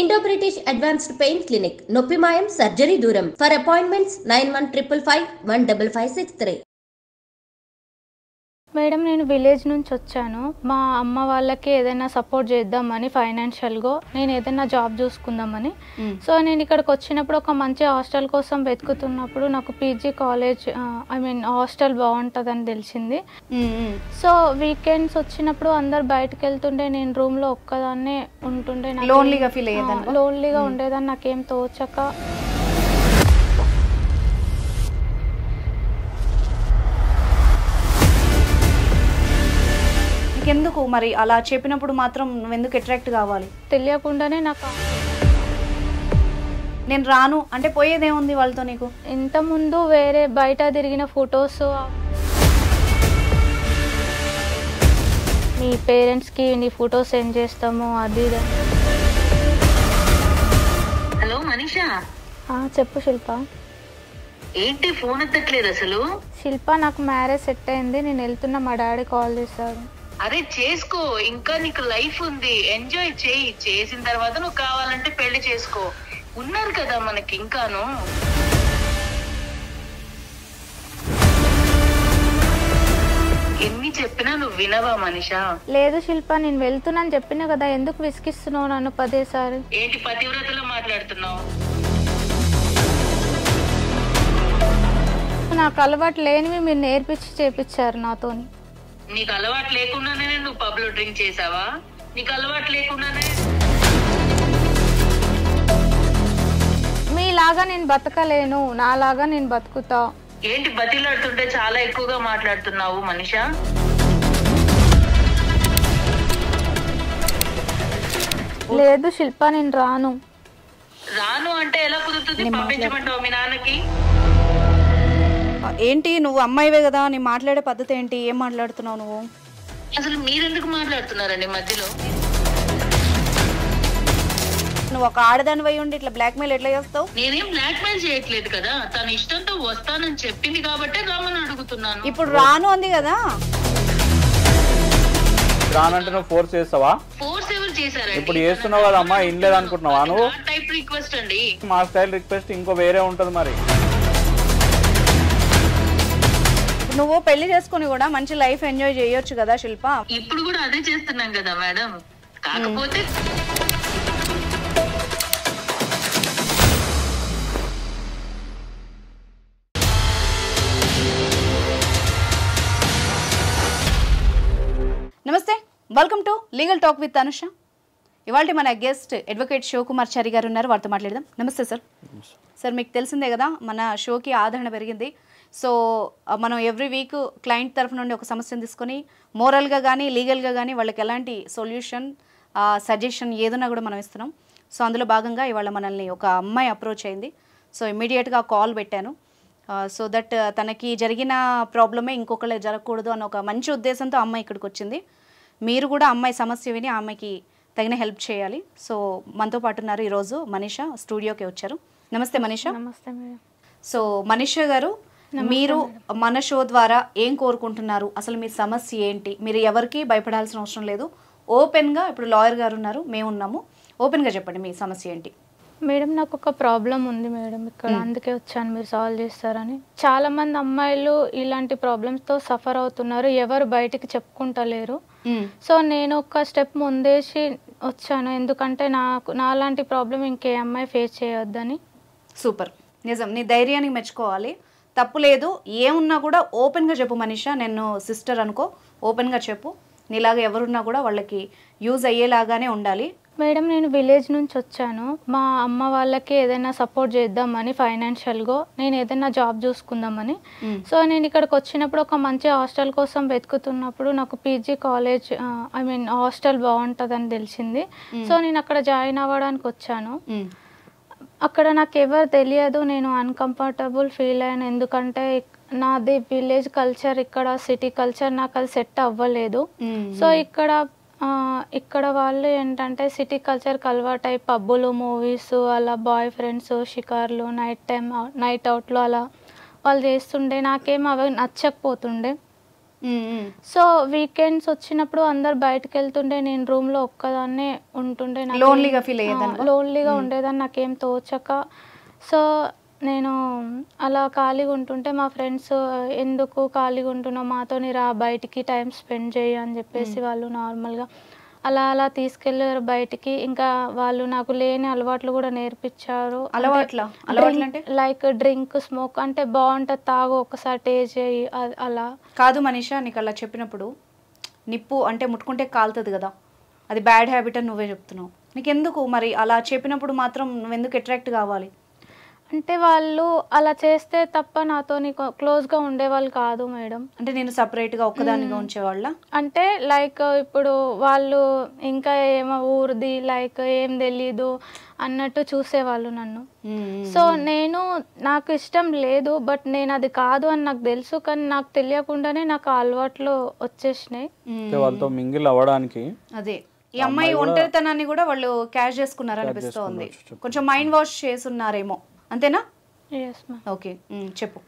Indo-British Advanced Pain Clinic, Noppimayam Surgery Duram. For appointments 9155515563. Madam నేను village నుంచి వచ్చాను. మా అమ్మ వాళ్ళకి ఏదైనా సపోర్ట్ చేద్దామని ఫైనాన్షియల్గా నేను ఏదైనా జాబ్ చూసుకుందామని. సో నేను ఇక్కడికి వచ్చినప్పుడు ఒక మంచి హాస్టల్ కోసం వెతుకుతున్నప్పుడు నాకు పీజీ కాలేజ్ హాస్టల్ బాగుంటుందని తెలిసింది. సో వీకెండ్స్ వచ్చినప్పుడు అందరు బయటకు వెళ్తుండే, నేను రూమ్లో ఒక్కదాన్నే ఉంటుండే. లోన్లీగా ఉండేదాన్ని, నాకేం తోచక. ఎందుకు మరి అలా చెప్పినప్పుడు మాత్రం నువ్వు ఎందుకు అట్రాక్ట్ కావాలి? తెలియకుండానే నాకు నేను రాను అంటే పోయేదేముంది వాళ్ళతో నీకు? ఇంతకుముందు వేరే బయట తిరిగిన ఫొటోస్, మీ పేరెంట్స్కి నీ ఫోటో సెండ్ చేస్తాము అది. హలో మనీషా. చెప్పు శిల్ప. ఏంటి ఫోన్ ఎత్తట్లేదు అసలు? శిల్ప నాకు మ్యారేజ్ సెట్ అయింది, నేను వెళ్తున్నా, మా డాడీ కాల్ చేశారు. అరే చేసుకో, ఇంకా నీకు లైఫ్ ఉంది, ఎంజాయ్ చేయి. చేసిన తర్వాత నువ్వు కావాలంటే పెళ్లి చేసుకో. ఉన్నారు కదా మనకి ఇంకాను. ఎన్ని చెప్పినా నువ్వు వినవా మనిషా? లేదు శిల్ప, నేను వెళ్తున్నాను చెప్పినా కదా, ఎందుకు విసిగిస్తున్నావు నన్ను పదేసారి? ఏంటి పతివ్రతలో మాట్లాడుతున్నావు? నాకు అలవాటు లేనివి మీరు నేర్పించి చేపించారు నాతోని. నీకు అలవాటు లేకుండానే నువ్వు పబ్ లో డ్రింక్ చేసావా? నీకు అలవాటు లేకుండానే మీలాగా నేను బతకలేను, నాలాగా నేను బతుకుతా. ఏంటి బతిలాడుతుంటే చాలా ఎక్కువగా మాట్లాడుతున్నావు మనిషా? లేదు శిల్ప, నేను రాను. రాను అంటే ఎలా కుదురుతుంది? పంపించమంటావు మీ నాన్నకి? ఏంటి నువ్వు అమ్మాయివే కదా, నీ మాట్లాడే పద్ధతి ఏంటి? ఏం మాట్లాడుతున్నావు నువ్వు? అసలు మీరెందుకు మాట్లాడుతున్నారండి మధ్యలో? నువ్వు ఒక ఆడదానివై ఉండి ఇట్లా బ్లాక్ మెయిల్ ఎట్లా చేస్తావు? నేనేం బ్లాక్ మెయిల్ చేయట్లేదు కదా, తన ఇష్టంతో వస్తానని చెప్పింది కాబట్టి రామని అడుగుతున్నాను. ఇప్పుడు రాను అంది కదా. రానంటే నువ్వు ఫోర్స్ చేస్తావా? ఫోర్స్ ఎవరు చేశారు? ఇప్పుడు చేస్తున్నావు కదా అమ్మా, ఇన్ లేదు అనుకుంటున్నావా నువ్వు? టైప్ రిక్వెస్ట్ అండి. మా స్టైల్ రిక్వెస్ట్ ఇంకో వేరే ఉంటది మరి. నువ్వు పెళ్లి చేసుకుని కూడా మంచి లైఫ్ ఎంజాయ్ చేయొచ్చు కదా శిల్ప. ఇప్పుడు కూడా అదే చేస్తున్నాం కదా మేడం. కాకపోతే నమస్తే, welcome to legal talk with Anusha. ఇవాళ మన గెస్ట్ అడ్వకేట్ శివకుమార్ చారి గారు ఉన్నారు, వారితో మాట్లాడదాం. నమస్తే సార్. సార్ మీకు తెలిసిందే కదా మన షోకి ఆదరణ పెరిగింది. సో మనం ఎవ్రీ వీక్ క్లయింట్ తరఫు నుండి ఒక సమస్యను తీసుకొని మోరల్గా కానీ లీగల్గా కానీ వాళ్ళకి ఎలాంటి సొల్యూషన్ సజెషన్ ఏదైనా కూడా మనం ఇస్తున్నాం. సో అందులో భాగంగా ఇవాళ మనల్ని ఒక అమ్మాయి అప్రోచ్ అయింది. సో ఇమ్మీడియట్గా కాల్ పెట్టాను. సో దట్ తనకి జరిగిన ప్రాబ్లమే ఇంకొకళ్ళకి జరగకూడదు అన్న ఒక మంచి ఉద్దేశంతో అమ్మాయి ఇక్కడికి వచ్చింది. మీరు కూడా అమ్మాయి సమస్య విని ఆ అమ్మాయికి తగిన హెల్ప్ చేయాలి. సో మనతో పాటు ఉన్నారు ఈరోజు మనీషా, స్టూడియోకి వచ్చారు. నమస్తే మనీషా. నమస్తే మేడం. సో మనీషా గారు, మీరు మన షో ద్వారా ఏం కోరుకుంటున్నారు, అసలు మీ సమస్య ఏంటి? మీరు ఎవరికి భయపడాల్సిన అవసరం లేదు, ఓపెన్గా, ఇప్పుడు లాయర్ గారు ఉన్నారు, మేము ఉన్నాము, ఓపెన్గా చెప్పండి మీ సమస్య ఏంటి. మేడం నాకు ఒక ప్రాబ్లం ఉంది మేడం ఇక్కడ, అందుకే వచ్చాను, మీరు సాల్వ్ చేస్తారని. చాలా మంది అమ్మాయిలు ఇలాంటి ప్రాబ్లమ్స్తో సఫర్ అవుతున్నారు, ఎవరు బయటికి చెప్పుకుంటలేరు. సో నేను ఒక స్టెప్ ముందేసి వచ్చాను, ఎందుకంటే నాలాంటి ప్రాబ్లం ఇంకే అమ్మాయి ఫేస్ చేయొద్దని. సూపర్, నిజం, నీ ధైర్యానికి మెచ్చుకోవాలి, తప్పు లేదు. ఏమున్నా కూడా ఓపెన్గా చెప్పు మనీషా. నేను సిస్టర్ అనుకో, ఓపెన్గా చెప్పు. నీలాగా ఎవరున్నా కూడా వాళ్ళకి యూజ్ అయ్యేలాగానే ఉండాలి. మేడం నేను విలేజ్ నుంచి వచ్చాను, మా అమ్మ వాళ్ళకి ఏదైనా సపోర్ట్ చేద్దామని ఫైనాన్షియల్గా నేను ఏదైనా జాబ్ చూసుకుందామని. సో నేను ఇక్కడికి వచ్చినప్పుడు ఒక మంచి హాస్టల్ కోసం వెతుకుతున్నప్పుడు నాకు పీజీ కాలేజ్ హాస్టల్ బాగుంటుందని తెలిసింది. సో నేను అక్కడ జాయిన్ అవ్వడానికి వచ్చాను. అక్కడ నాకు ఎవరు తెలియదు, నేను అన్కంఫర్టబుల్ ఫీల్ అయ్యాను, ఎందుకంటే నాది విలేజ్ కల్చర్, ఇక్కడ సిటీ కల్చర్ నాకు అది సెట్ అవ్వలేదు. సో ఇక్కడ వాళ్ళు ఏంటంటే సిటీ కల్చర్కి అలవాటై పబ్బులు, మూవీస్, అలా బాయ్ ఫ్రెండ్స్, షికార్లు, నైట్ అవుట్లు అలా వాళ్ళు చేస్తుండే. నాకేం అవి నచ్చకపోతుండే. సో వీకెండ్స్ వచ్చినప్పుడు అందరు బయటకు వెళ్తుండే, నేను రూమ్లో ఒక్కదాన్నే ఉంటుండే. లోన్లీగా ఫీల్ అయ్యేదాన్ని? లోన్లీగా ఉండేదాన్ని, నాకేం తోచక. సో నేను అలా ఖాళీగా ఉంటుంటే మా ఫ్రెండ్స్ ఎందుకు ఖాళీగా ఉంటున్నావు, మాతోని రా బయటికి టైం స్పెండ్ చేయి అని చెప్పేసి వాళ్ళు నార్మల్గా అలా అలా తీసుకెళ్ళారు బయటికి. ఇంకా వాళ్ళు నాకు లేని అలవాట్లు కూడా నేర్పించారు. లైక్ డ్రింక్, స్మోక్ అంటే బాగుంటుంది, తాగు, ఒకసారి టేస్ట్ చేయి అలా. కాదు మనీషా, నీకు అలా చెప్పినప్పుడు నిప్పు అంటే ముట్టుకుంటే కాలుతుంది కదా, అది బ్యాడ్ హ్యాబిట్ అని నువ్వే చెప్తున్నావు. నీకెందుకు మరి అలా చెప్పినప్పుడు మాత్రం నువ్వెందుకు అట్రాక్ట్ కావాలి? అంటే వాళ్ళు అలా చేస్తే తప్ప నాతో క్లోజ్గా ఉండేవాళ్ళు కాదు మేడం. అంటే నేను సపరేట్గా ఒక్కదానిగా ఉంచేవాళ్ళ? అంటే లైక్ ఇప్పుడు వాళ్ళు ఇంకా ఏమో ఊరిది లైక్ ఏం తెలీదు అన్నట్టు చూసేవాళ్ళు నన్ను. సో నాకు ఇష్టం లేదు, బట్ నేను అది కాదు అని నాకు తెలుసు, కానీ నాకు తెలియకుండానే నాకు అలవాట్లు వచ్చేసినాయి వాళ్ళతో మింగిల్ అవ్వడానికి. అదే ఈ అమ్మాయి ఒంటరితనాన్ని కూడా వాళ్ళు క్యాష్ చేసుకున్నారు అనిపిస్తోంది, కొంచెం మైండ్ వాష్ చేసున్నారేమో, అంతేనా? ఓకే, చెప్పు.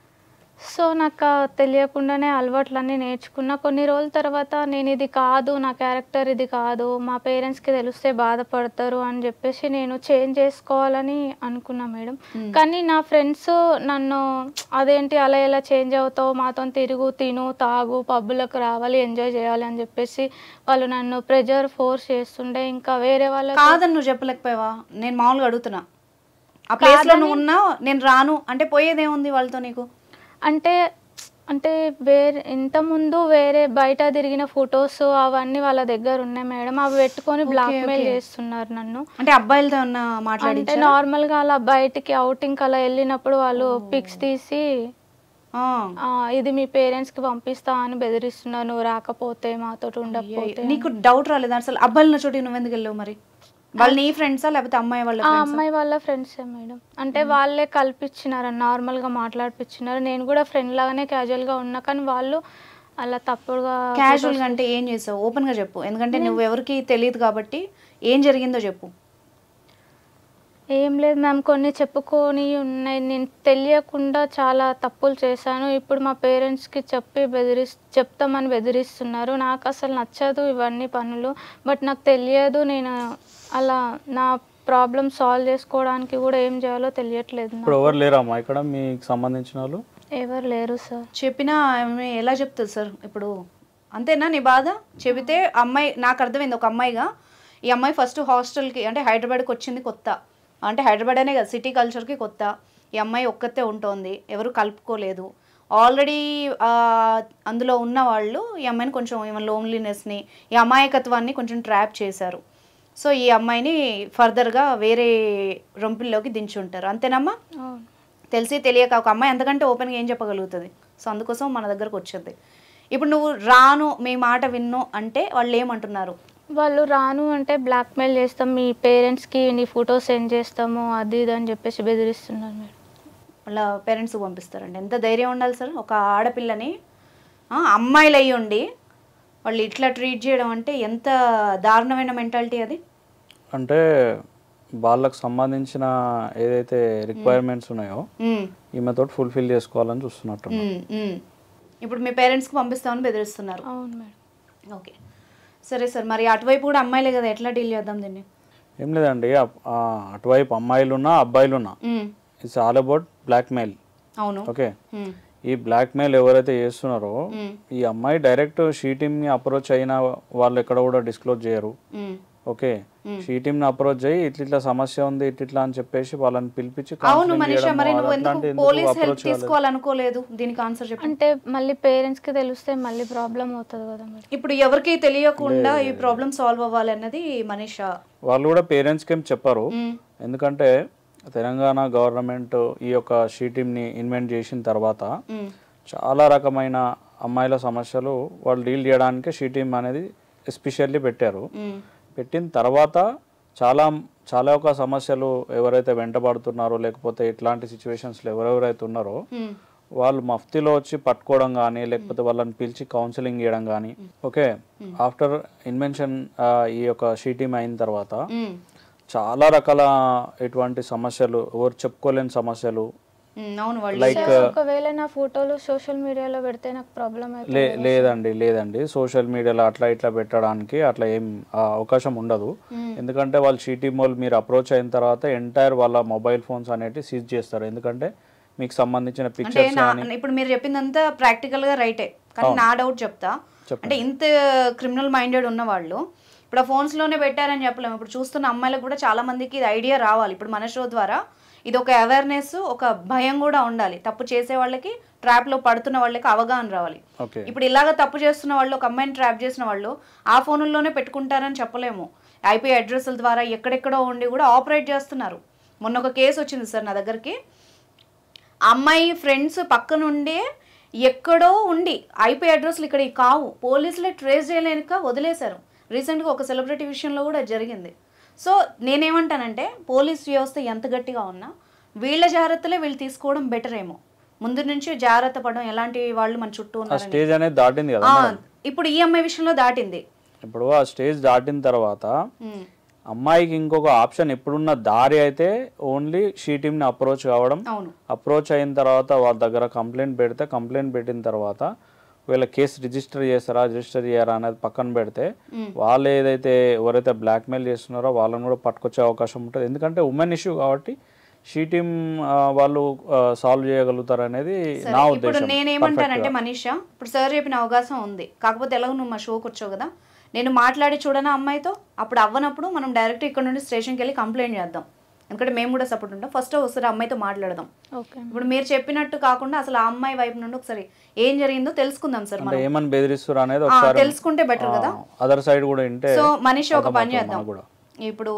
సో నాకు తెలియకుండానే అలవాట్లన్నీ నేర్చుకున్నా. కొన్ని రోజుల తర్వాత నేను ఇది కాదు, నా క్యారెక్టర్ ఇది కాదు, మా పేరెంట్స్కి తెలిస్తే బాధపడతారు అని చెప్పేసి నేను చేంజ్ చేసుకోవాలని అనుకున్నా మేడం. కానీ నా ఫ్రెండ్స్ నన్ను అదేంటి అలా ఎలా చేంజ్ అవుతావు, మాతో తిరుగు, తిను, తాగు, పబ్బులకు రావాలి, ఎంజాయ్ చేయాలి అని చెప్పేసి వాళ్ళు నన్ను ప్రెజర్ ఫోర్స్ చేస్తుండే. ఇంకా వేరే వాళ్ళు కాదని నువ్వు చెప్పలేకపోయావా? నేను మామూలుగా అడుగుతున్నా. ఆ ప్లేస్లో నువ్వు ఉన్నావు, నేను రాను అంటే పోయేదేముంది వాళ్ళతో నీకు? అంటే వేరే ఇంతకుముందు వేరే బయట తిరిగిన ఫొటోస్ అవన్నీ వాళ్ళ దగ్గర ఉన్నాయి మేడం, అవి పెట్టుకొని బ్లాక్మెయిల్ చేస్తున్నారు నన్ను. అంటే అబ్బాయిలతో ఉన్న మాట్లాడి అంటే నార్మల్గా అలా బయటికి అవుటింగ్ అలా వెళ్ళినప్పుడు వాళ్ళు పిక్స్ తీసి ఇది మీ పేరెంట్స్కి పంపిస్తా అని బెదిరిస్తున్నారు, నువ్వు రాకపోతే మాతో ఉండకపోతే. నీకు డౌట్ రాలేదు అసలు అబ్బాయిల చోటి నువ్వు ఎందుకు వెళ్ళావు మరి? వాళ్ళు నీ ఫ్రెండ్సా లేకపోతే అమ్మాయి వాళ్ళ? అమ్మాయి వాళ్ళ ఫ్రెండ్సే మేడం. అంటే వాళ్ళే కల్పించినారు, నార్మల్గా మాట్లాడిపించినారు. నేను కూడా ఫ్రెండ్ లాగానే క్యాజువల్గా ఉన్నా, కానీ వాళ్ళు అలా తప్పుడుగా. క్యాజువల్గా అంటే ఏం చేసావు? ఓపెన్గా చెప్పు, ఎందుకంటే నువ్వు ఎవరికి తెలియదు కాబట్టి. ఏం జరిగిందో చెప్పు. ఏం లేదు మ్యామ్, కొన్ని చెప్పుకొని ఉన్నాయి, నేను తెలియకుండా చాలా తప్పులు చేశాను. ఇప్పుడు మా పేరెంట్స్కి చెప్తామని బెదిరిస్తున్నారు. నాకు అసలు నచ్చదు ఇవన్నీ పనులు, బట్ నాకు తెలియదు. నేను అలా నా ప్రాబ్లమ్ సాల్వ్ చేసుకోవడానికి కూడా ఏం చేయాలో తెలియట్లేదు. ఇప్పుడు ఎవరు లేరమ్మా ఇక్కడ మీకు సంబంధించిన వాళ్ళు? ఎవరు లేరు సార్. చెప్పినా ఎలా చెప్తుంది సార్? ఇప్పుడు అంతేనా నీ బాధ? చెబితే అమ్మాయి, నాకు అర్థమైంది ఒక అమ్మాయిగా, ఈ అమ్మాయి ఫస్ట్ హాస్టల్కి అంటే హైదరాబాద్కి వచ్చింది కొత్త, అంటే హైదరాబాద్ అనే కదా సిటీ కల్చర్కి కొత్త. ఈ అమ్మాయి ఒక్కతే ఉంటుంది, ఎవరు కలుపుకోలేదు. ఆల్రెడీ అందులో ఉన్న వాళ్ళు ఈ అమ్మాయిని కొంచెం ఏమైనా లోన్లీనెస్ని, ఈ అమాయకత్వాన్ని కొంచెం ట్రాప్ చేశారు. సో ఈ అమ్మాయిని ఫర్దర్గా వేరే రొంపిల్లోకి దించి ఉంటారు, అంతేనమ్మా? తెలిసి తెలియక ఒక అమ్మాయి అంతకంటే ఓపెన్గా ఏం చెప్పగలుగుతుంది? సో అందుకోసం మన దగ్గరకు వచ్చింది. ఇప్పుడు నువ్వు రాను, మీ మాట విన్ను అంటే వాళ్ళు ఏమంటున్నారు? వాళ్ళు రాను అంటే బ్లాక్మెయిల్ చేస్తాం, మీ పేరెంట్స్కి నీ ఫోటో సెండ్ చేస్తాము, అది ఇది అని చెప్పేసి బెదిరిస్తున్నారు మేడం. వాళ్ళ పేరెంట్స్కి పంపిస్తారండి. ఎంత ధైర్యం ఉండాలి సార్ ఒక ఆడపిల్లని, అమ్మాయిలు అయ్యి ఉండి వాళ్ళు ఇట్లా ట్రీట్ చేయడం అంటే ఎంత దారుణమైన మెంటాలిటీ అది. అంటే వాళ్ళకు సంబంధించిన ఏదైతే రిక్వైర్మెంట్స్ ఉన్నాయో ఈమెతో ఫుల్ఫిల్ చేసుకోవాలని చూస్తున్నట్టు. ఇప్పుడు మీ పేరెంట్స్కి పంపిస్తామని బెదిరిస్తున్నారు? అవును మేడం. ఓకే సరే సార్, మరి అటువైపు కూడా అమ్మాయిలే కదా, ఎట్లా డీల్ చేద్దాం దీన్ని? ఏం లేదండి, అటువైపు అమ్మాయిలున్నా అబ్బాయిలున్నా ఇట్స్ ఆల్ అబౌట్ బ్లాక్మెయిల్. అవును. ఓకే, ఈ బ్లాక్మెయిల్ ఎవరైతే చేస్తున్నారో ఈ అమ్మాయి డైరెక్ట్ షీ టీమ్ని అప్రోచ్ అయిన వాళ్ళు ఎక్కడ కూడా డిస్క్లోజ్ చేయరు. ఓకే, షీ టీమ్ని అప్రోచ్ అయ్యి ఇట్లా సమస్య ఉంది ఇట్లా అని చెప్పేసి వాళ్ళని పిలిపించి. అవును మనీషా, మరి నువ్వు ఎందుకు పోలీస్ హెల్ప్ తీసుకోవాలనుకోలేదు? దీనికి ఆన్సర్ చెప్పు. అంటే మళ్ళీ పేరెంట్స్కి తెలిస్తే మళ్ళీ ప్రాబ్లం అవుతుంది కదా మేడం. ఇప్పుడు ఎవరికి తెలియకుండా ఈ ప్రాబ్లం సాల్వ్ అవ్వాలి అన్నది మనీషా. వాళ్ళు కూడా పేరెంట్స్కి ఏం చెప్పారు, ఎందుకంటే తెలంగాణ గవర్నమెంట్ ఈ యొక్క షీ టీమ్ని ఇన్వెంట్ చేసిన తర్వాత చాలా రకమైన అమ్మాయిల సమస్యలు వాళ్ళు డీల్ చేయడానికి షీ టీమ్ అనేది ఎస్పెషల్లీ పెట్టారు. పెట్టిన తర్వాత చాలా చాలా ఒక సమస్యలు ఎవరైతే వెంటబడుతున్నారో లేకపోతే ఇట్లాంటి సిచ్యువేషన్స్లో ఎవరెవరైతే ఉన్నారో వాళ్ళు మఫ్తీలో వచ్చి పట్టుకోవడం కానీ లేకపోతే వాళ్ళని పిలిచి కౌన్సిలింగ్ చేయడం కానీ. ఓకే, ఆఫ్టర్ ఇన్వెన్షన్ ఈ యొక్క షీ టీమ్ అయిన తర్వాత చాలా రకాల ఎటువంటి సమస్యలు, ఎవరు చెప్పుకోలేని సమస్యలు, అవును వాళ్ళు లైక్ ఒకవేళ నా ఫోటోలు సోషల్ మీడియాలో పెడితే నాకు ప్రాబ్లం లేదండి సోషల్ మీడియాలో అట్లా ఇట్లా పెట్టడానికి అట్లా ఏం అవకాశం ఉండదు. ఎందుకంటే వాళ్ళు షీటీమ్ వాళ్ళు మీరు అప్రోచ్ అయిన తర్వాత ఎంటైర్ వాళ్ళ మొబైల్ ఫోన్స్ అనేవి సీజ్ చేస్తారు. ఎందుకంటే మీకు సంబంధించిన పిక్చర్స్ కానీ ఇప్పుడు మీరు చెప్పిందంతా ప్రాక్టికల్ గా రైటే, కానీ నా డౌట్ చెప్తా. అంటే ఇంత క్రిమినల్ మైండెడ్ ఉన్న వాళ్ళు ఇప్పుడు ఆ ఫోన్స్ లోనే పెట్టారని చెప్పలేము. ఇప్పుడు చూస్తున్న అమ్మాయిలకు కూడా చాలా మందికి ఇది ఐడియా రావాలి. ఇప్పుడు మన షో ద్వారా ఇది ఒక అవేర్నెస్, ఒక భయం కూడా ఉండాలి. తప్పు చేసే వాళ్ళకి, ట్రాప్ లో పడుతున్న వాళ్ళకి అవగాహన రావాలి. ఇప్పుడు ఇలాగ తప్పు చేస్తున్న వాళ్ళు, ఒక అమ్మాయిని ట్రాప్ చేసిన వాళ్ళు ఆ ఫోన్లోనే పెట్టుకుంటారని చెప్పలేము. ఐపీ అడ్రస్ల ద్వారా ఎక్కడెక్కడో ఉండి కూడా ఆపరేట్ చేస్తున్నారు. మొన్న ఒక కేసు వచ్చింది సార్ నా దగ్గరికి. అమ్మాయి ఫ్రెండ్స్ పక్క నుండే ఎక్కడో ఉండి ఐపీ అడ్రస్లు ఇక్కడ కావు, పోలీసులే ట్రేస్ చేయలేక వదిలేశారు. రీసెంట్గా ఒక సెలబ్రిటీ విషయంలో కూడా జరిగింది. సో నేనేమంటానంటే పోలీస్ వ్యవస్థ ఎంత గట్టిగా ఉన్నా వీళ్ళ జాగ్రత్తలే వీళ్ళు తీసుకోవడం బెటర్ ఏమో. ముందు నుంచి జాగ్రత్త పడడం, ఎలాంటి వాళ్ళు మన చుట్టూ ఉన్నారు స్టేజ్ అనేది దాటింది కదా. ఇప్పుడు ఈ అమ్మాయి విషయంలో దాటింది. ఇప్పుడు ఆ స్టేజ్ దాటిన తర్వాత అమ్మాయికి ఇంకొక ఆప్షన్ ఎప్పుడున్న దారి అయితే ఓన్లీ షీటీమ్ని అప్రోచ్ కావడం. అప్రోచ్ అయిన తర్వాత వాళ్ళ దగ్గర కంప్లైంట్ పెడితే, కంప్లైంట్ పెట్టిన తర్వాత వీళ్ళ కేసు రిజిస్టర్ చేస్తారా రిజిస్టర్ చేయరా అనేది పక్కన పెడితే వాళ్ళు ఏదైతే ఎవరైతే బ్లాక్మెయిల్ చేస్తున్నారో వాళ్ళని కూడా పట్టుకొచ్చే అవకాశం ఉంటుంది. ఎందుకంటే ఉమెన్ ఇష్యూ కాబట్టి షీటీమ్ వాళ్ళు సాల్వ్ చేయగలుగుతారు అనేది నా ఉద్దేశం. ఇప్పుడు నేనేమంటానంటే మనీషా, ఇప్పుడు సార్ చెప్పిన అవకాశం ఉంది, కాకపోతే ఎలాగో నువ్వు మా షోకి వచ్చావు కదా, నేను మాట్లాడి చూడనా అమ్మాయితో. అప్పుడు అవ్వనప్పుడు మనం డైరెక్ట్ ఇక్కడ నుండి స్టేషన్కి వెళ్ళి కంప్లైంట్ చేద్దాం. ఎందుకంటే మేము కూడా సపోర్ట్ ఉంటాం. ఫస్ట్ ఒకసారి అమ్మాయితో మాట్లాడదాం. ఇప్పుడు మీరు చెప్పినట్టు కాకుండా అసలు ఆ అమ్మాయి వైపు నుండి ఒకసారి ఏం జరిగిందో తెలుసుకుందాం సార్. మనం ఏమని బెదిరిస్తారు అనేది ఒకసారి తెలుసుకుంటే బెటర్ కదా. అదర్ సైడ్ కూడా ఉంటే. సో మనీషా ఒక పని చేద్దాం. ఇప్పుడు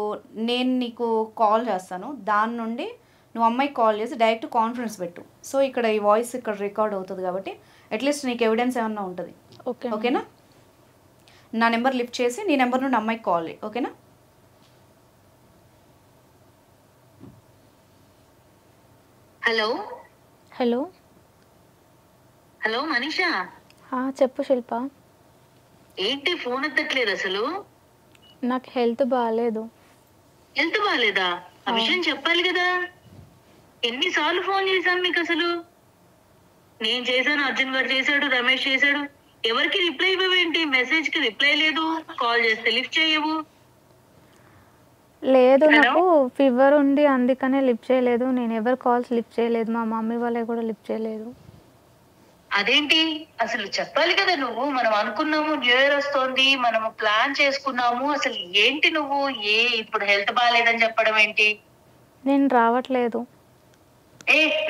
నేను నీకు కాల్ చేస్తాను, దాని నుండి నువ్వు అమ్మాయికి కాల్ చేసి డైరెక్ట్ కాన్ఫరెన్స్ పెట్టు. సో ఇక్కడ ఈ వాయిస్ ఇక్కడ రికార్డ్ అవుతుంది కాబట్టి అట్లీస్ట్ నీకు ఎవిడెన్స్ ఏమన్నా ఉంటుంది. ఓకేనా? నా నెంబర్ లిఫ్ట్ చేసి నీ నెంబర్ నుండి అమ్మాయికి కాల్ చేయి. ఓకేనా? హలో హలో హలో మనీషా, చెప్పు శిల్ప. ఏంటి ఫోన్ ఎత్తట్లేదు అసలు? నాకు హెల్త్ బాగాలేదు. హెల్త్ బాగాలేదా? ఆ విషయం చెప్పాలి కదా. ఎన్నిసార్లు ఫోన్ చేశాను మీకు అసలు? నేను చేశాను, అర్జున్ గారు చేశాడు, రమేష్ చేశాడు. ఎవరికి రిప్లై ఇవ్వవేంటి? మెసేజ్ కి రిప్లై లేదు, కాల్ చేస్తే లిఫ్ట్ చేయవు. లేదు, నాకు ఫీవర్ ఉండి అందుకనే లిఫ్ట్ చేయలేదు. నేను ఎవరు కాల్స్ లిఫ్ట్ చేయలేదు, మా మమ్మీ వాళ్ళే కూడా లిఫ్ట్ చేయలేదు. అదేంటి అసలు చెప్పాలి కదా నువ్వు. మనం అనుకున్నాము న్యూ ఇయర్ వస్తోంది, మనము ప్లాన్ చేసుకున్నాము. అసలు ఏంటి నువ్వు ఇప్పుడు హెల్త్ బాగాలేదని చెప్పడం ఏంటి? నేను రావట్లేదు.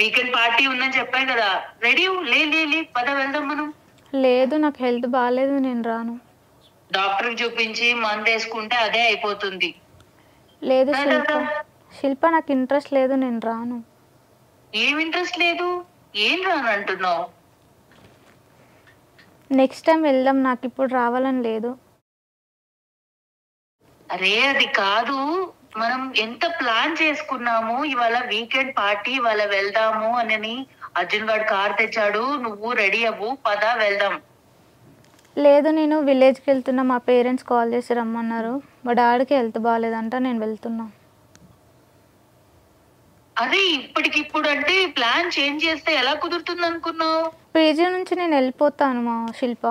వీకెండ్ పార్టీ ఉందని చెప్పాను కదా, రెడీ లే పద వెళ్దాం మనం. లేదు, నాకు హెల్త్ బాగాలేదు, నేను రాను. డాక్టర్ చూపించి మందు వేసుకుంటే అదే అయిపోతుంది. లేదు శిల్ప, నాకు ఇంట్రెస్ట్ లేదు, నేను రాను. ఏం ఇంట్రెస్ట్ లేదు? ఏం రాను అంటున్నావు? నెక్స్ట్ టైం వెళ్దాం, నాకు ఇప్పుడు రావాలని లేదు. అరే అది కాదు, మనం ఎంత ప్లాన్ చేసుకున్నాము. ఇవాళ వీకెండ్ పార్టీ, ఇవాళ వెళ్దాము అని అర్జున్ గారు కార్ తెచ్చాడు, నువ్వు రెడీ అవ్వు, పద వెళ్దాం. లేదు, నేను విలేజ్కి వెళ్తున్నా. మా పేరెంట్స్ కాల్ చేసి రమ్మన్నారు. మా డాడీకి హెల్త్ బాగాలేదంట, నేను వెళ్తున్నా. అదే ఇప్పటికిప్పుడు అంటే ప్లాన్ చేంజ్ చేస్తే ఎలా కుదురుతుంది అనుకున్నావు? పీజీ నుంచి నేను వెళ్ళిపోతాను మా శిల్ప.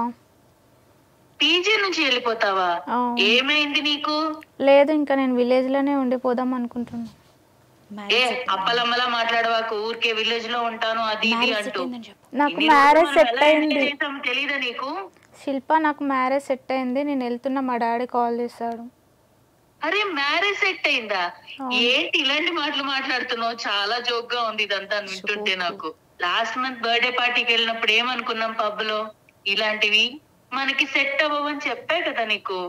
పీజీ నుంచి వెళ్ళిపోతావా? ఏమైంది నీకు? లేదు, ఇంకా నేను విలేజ్ లోనే ఉండిపోదాం అనుకుంటున్నా. అప్పలమ్మలా మాట్లాడవాకు, ఊరికే విలేజ్ లో ఉంటాను అది ఇది అంటూ. నాకు మ్యారేజ్ సెట్ అయింది. తెలీదా నీకు? శిల్ప, నాకు మ్యారేజ్ సెట్ అయింది, నేను వెళ్తున్నా. మా డాడీ కాల్ చేశాడు. అరే మ్యారేజ్ సెట్ అయిందా? ఏంటి ఇలాంటి మాటలు మాట్లాడుతున్నావు? చాలా జోక్ గా ఉంది ఇదంతా వింటుంటే నాకు. లాస్ట్ మంత్ బర్త్డే పార్టీకి వెళ్ళినప్పుడు ఏమనుకున్నాం పబ్ లో, ఇలాంటివి మనకి సెట్ అవ్వవని చెప్పే కదా నీకు.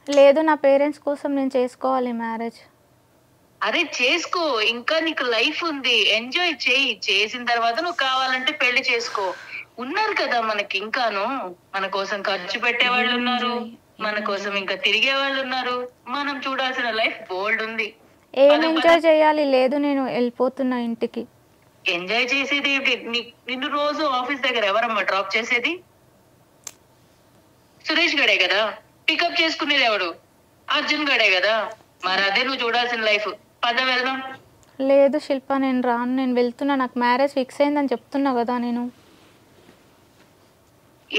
లేదు, నా పేరెంట్స్ కోసం నేను చేసుకోవాలి మ్యారేజ్. అరే చేసుకో, ఇంకా నీకు లైఫ్ ఉంది, ఎంజాయ్ చేయి. చేసిన తర్వాత నువ్వు కావాలంటే పెళ్లి చేసుకో. ఉన్నారు కదా మనకి ఇంకాను, మన కోసం ఖర్చు పెట్టే వాళ్ళు ఉన్నారు, మన కోసం ఇంకా తిరిగే వాళ్ళు ఉన్నారు. మనం చూడాల్సిన లైఫ్ బోల్డ్ ఉంది. ఏం ఎంజాయ్ చేయాలి? లేదు, నేను వెళ్ళిపోతున్నా ఇంటికి. ఎంజాయ్ చేసేది నిన్ను రోజు ఆఫీస్ దగ్గర ఎవరమ్మా డ్రాప్ చేసేది? సురేష్ గడే కదా. పికప్ చేసుకునేది ఎవడు? అర్జున్ గడే కదా. మరి అదే నువ్వు చూడాల్సిన లైఫ్. పద వెళ్దాం. లేదు శిల్ప, నేను రాను, నేను వెళ్తున్నా, నాకు మ్యారేజ్ ఫిక్స్ అయిందని చెప్తున్నా కదా నేను.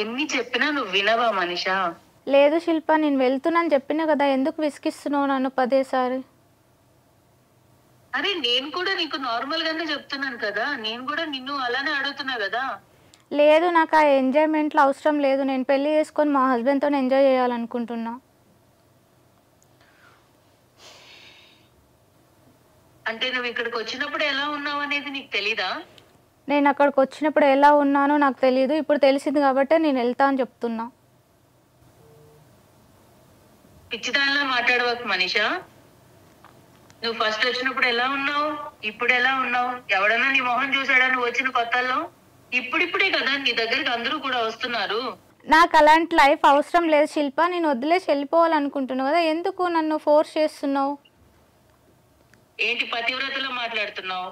ఎన్ని చెప్పినా నువ్వు వినవా మనిషా? లేదు శిల్ప, నేను వెళ్తున్నాను చెప్పినా కదా, ఎందుకు విసిగిస్తున్నావు నన్ను పదేసారి? అరే నేను కూడా నీకు నార్మల్ గానే చెప్తున్నాను కదా, నేను కూడా నిన్ను అలానే అడుగుతున్నా కదా. లేదు, నాకు ఆ ఎంజాయ్మెంట్లో అవసరం లేదు, నేను పెళ్లి చేసుకొని మా హస్బెండ్తో ఎంజాయ్ చేయాలనుకుంటున్నా. అంటే నువ్వు ఇక్కడికి వచ్చినప్పుడు ఎలా ఉన్నావు అనేది నీకు తెలీదా? నేను అక్కడికి వచ్చినప్పుడు ఎలా ఉన్నానో నాకు తెలియదు, ఇప్పుడు తెలిసింది కాబట్టి నేను వెళ్తా అని చెప్తున్నా. పిచ్చిదానిలా మాట్లాడవకు మనిషా. నువ్వు ఫస్ట్ వచ్చినప్పుడు ఎలా ఉన్నావు, ఇప్పుడు ఎలా ఉన్నావు? ఎవడన్నా నీ మొహం చూసాడా నువ్వు వచ్చిన కొత్తల్లో? ఇప్పుడిప్పుడే కదా నీ దగ్గరికి అందరూ కూడా వస్తున్నారు. నాకు అలాంటి లైఫ్ అవసరం లేదు శిల్ప, నేను వదిలేసి వెళ్ళిపోవాలనుకుంటున్నావు కదా, ఎందుకు నన్ను ఫోర్స్ చేస్తున్నావు? ఏంటి పతివ్రతలో మాట్లాడుతున్నావు?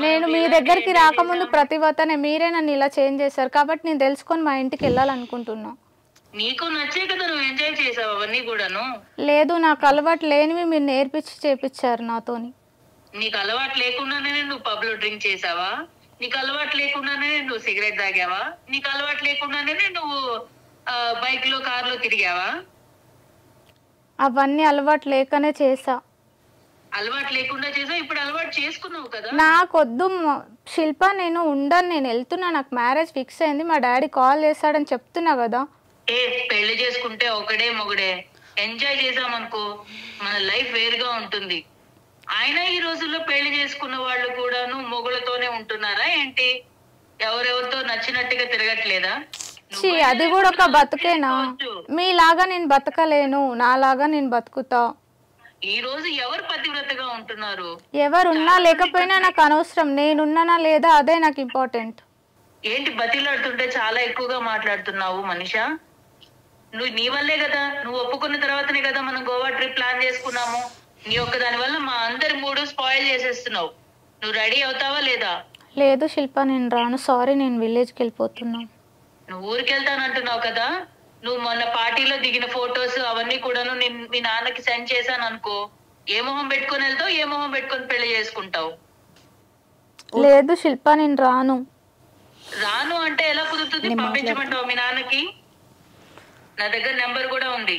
నేను మీ దగ్గరికి రాకముందు ప్రతివ్రతనే, మీరే నన్ను ఇలా చేంజ్ చేశారు కాబట్టి నేను తెలుసుకొని మా ఇంటికి వెళ్ళాలనుకుంటున్నా. నీకు నచ్చే కదా నువ్వు ఎంజాయ్ చేసావు అవన్నీ కూడాను. లేదు, నాకు అలవాటు లేనివి మీరు నేర్పించి చేపించారు నాతోని. నీకు అలవాటు లేకుండానే నువ్వు పబ్ లో డ్రింక్ చేసావా? నీకు అలవాటు లేకుండానే నువ్వు సిగరెట్ తాగావా? నీకు అలవాటు లేకుండానే నువ్వు బైక్ లో కార్ లో తిరిగావా? అవన్నీ అలవాటు లేకనే చేసా. అలవాటు లేకుండా చేసావు, ఇప్పుడు అలవాటు చేసుకున్నావు కదా. నాకొద్దు శిల్ప, నేను ఉండను, నేను వెళ్తున్నా, నాకు మ్యారేజ్ ఫిక్స్ అయింది, మా డాడీ కాల్ చేశాడని చెప్తున్నా కదా. పెళ్లి చేసుకుంటే ఒకడే మొగుడే, ఎంజాయ్ చేసామనుకో మన లైఫ్ వేరుగా ఉంటుంది. అయినా ఈ రోజుల్లో పెళ్లి చేసుకున్న వాళ్ళు కూడాను మొగులతోనే ఉంటున్నారా ఏంటి? ఎవరెవరితో నచ్చినట్టుగా తిరగట్లేదా? అది కూడా ఒక బతుకేనా? మీలాగా నేను బతకలేను, నాలాగా నేను బతుకుతా. ఈ రోజు ఎవరు పతివ్రతగా ఉంటున్నారు? ఎవరున్నా లేకపోయినా నాకు అనవసరం, నేనున్నానా లేదా అదే నాకు ఇంపార్టెంట్. ఏంటి బతిలాడుతుంటే చాలా ఎక్కువగా మాట్లాడుతున్నావు మనిషా? నువ్వు నీ వల్లే కదా, నువ్వు ఒప్పుకున్న తర్వాతనే కదా మనం గోవా ట్రిప్ ప్లాన్ చేసుకున్నాము. నీ ఒక్క దాని వల్ల మా అందరి మూడు స్పాయిల్ చేసేస్తున్నావు. నువ్వు రెడీ అవుతావా లేదా? లేదు శిల్ప, నేను రాను, సారీ, నేను విలేజ్కి వెళ్ళిపోతున్నా. నువ్వు ఊరికి వెళ్తానంటున్నావు కదా, నువ్వు మొన్న పార్టీలో దిగిన ఫొటోస్ అవన్నీ కూడాను మీ నాన్నకి సెండ్ చేశాను అనుకో, ఏ మొహం పెట్టుకొని వెళ్తావు, ఏ మొహం పెట్టుకొని పెళ్లి చేసుకుంటావు? లేదు శిల్ప, నేను రాను. రాను అంటే ఎలా కుదురుతుంది? పంపించమంటావు మీ నాన్నకి? నా దగ్గర నెంబర్ కూడా ఉంది,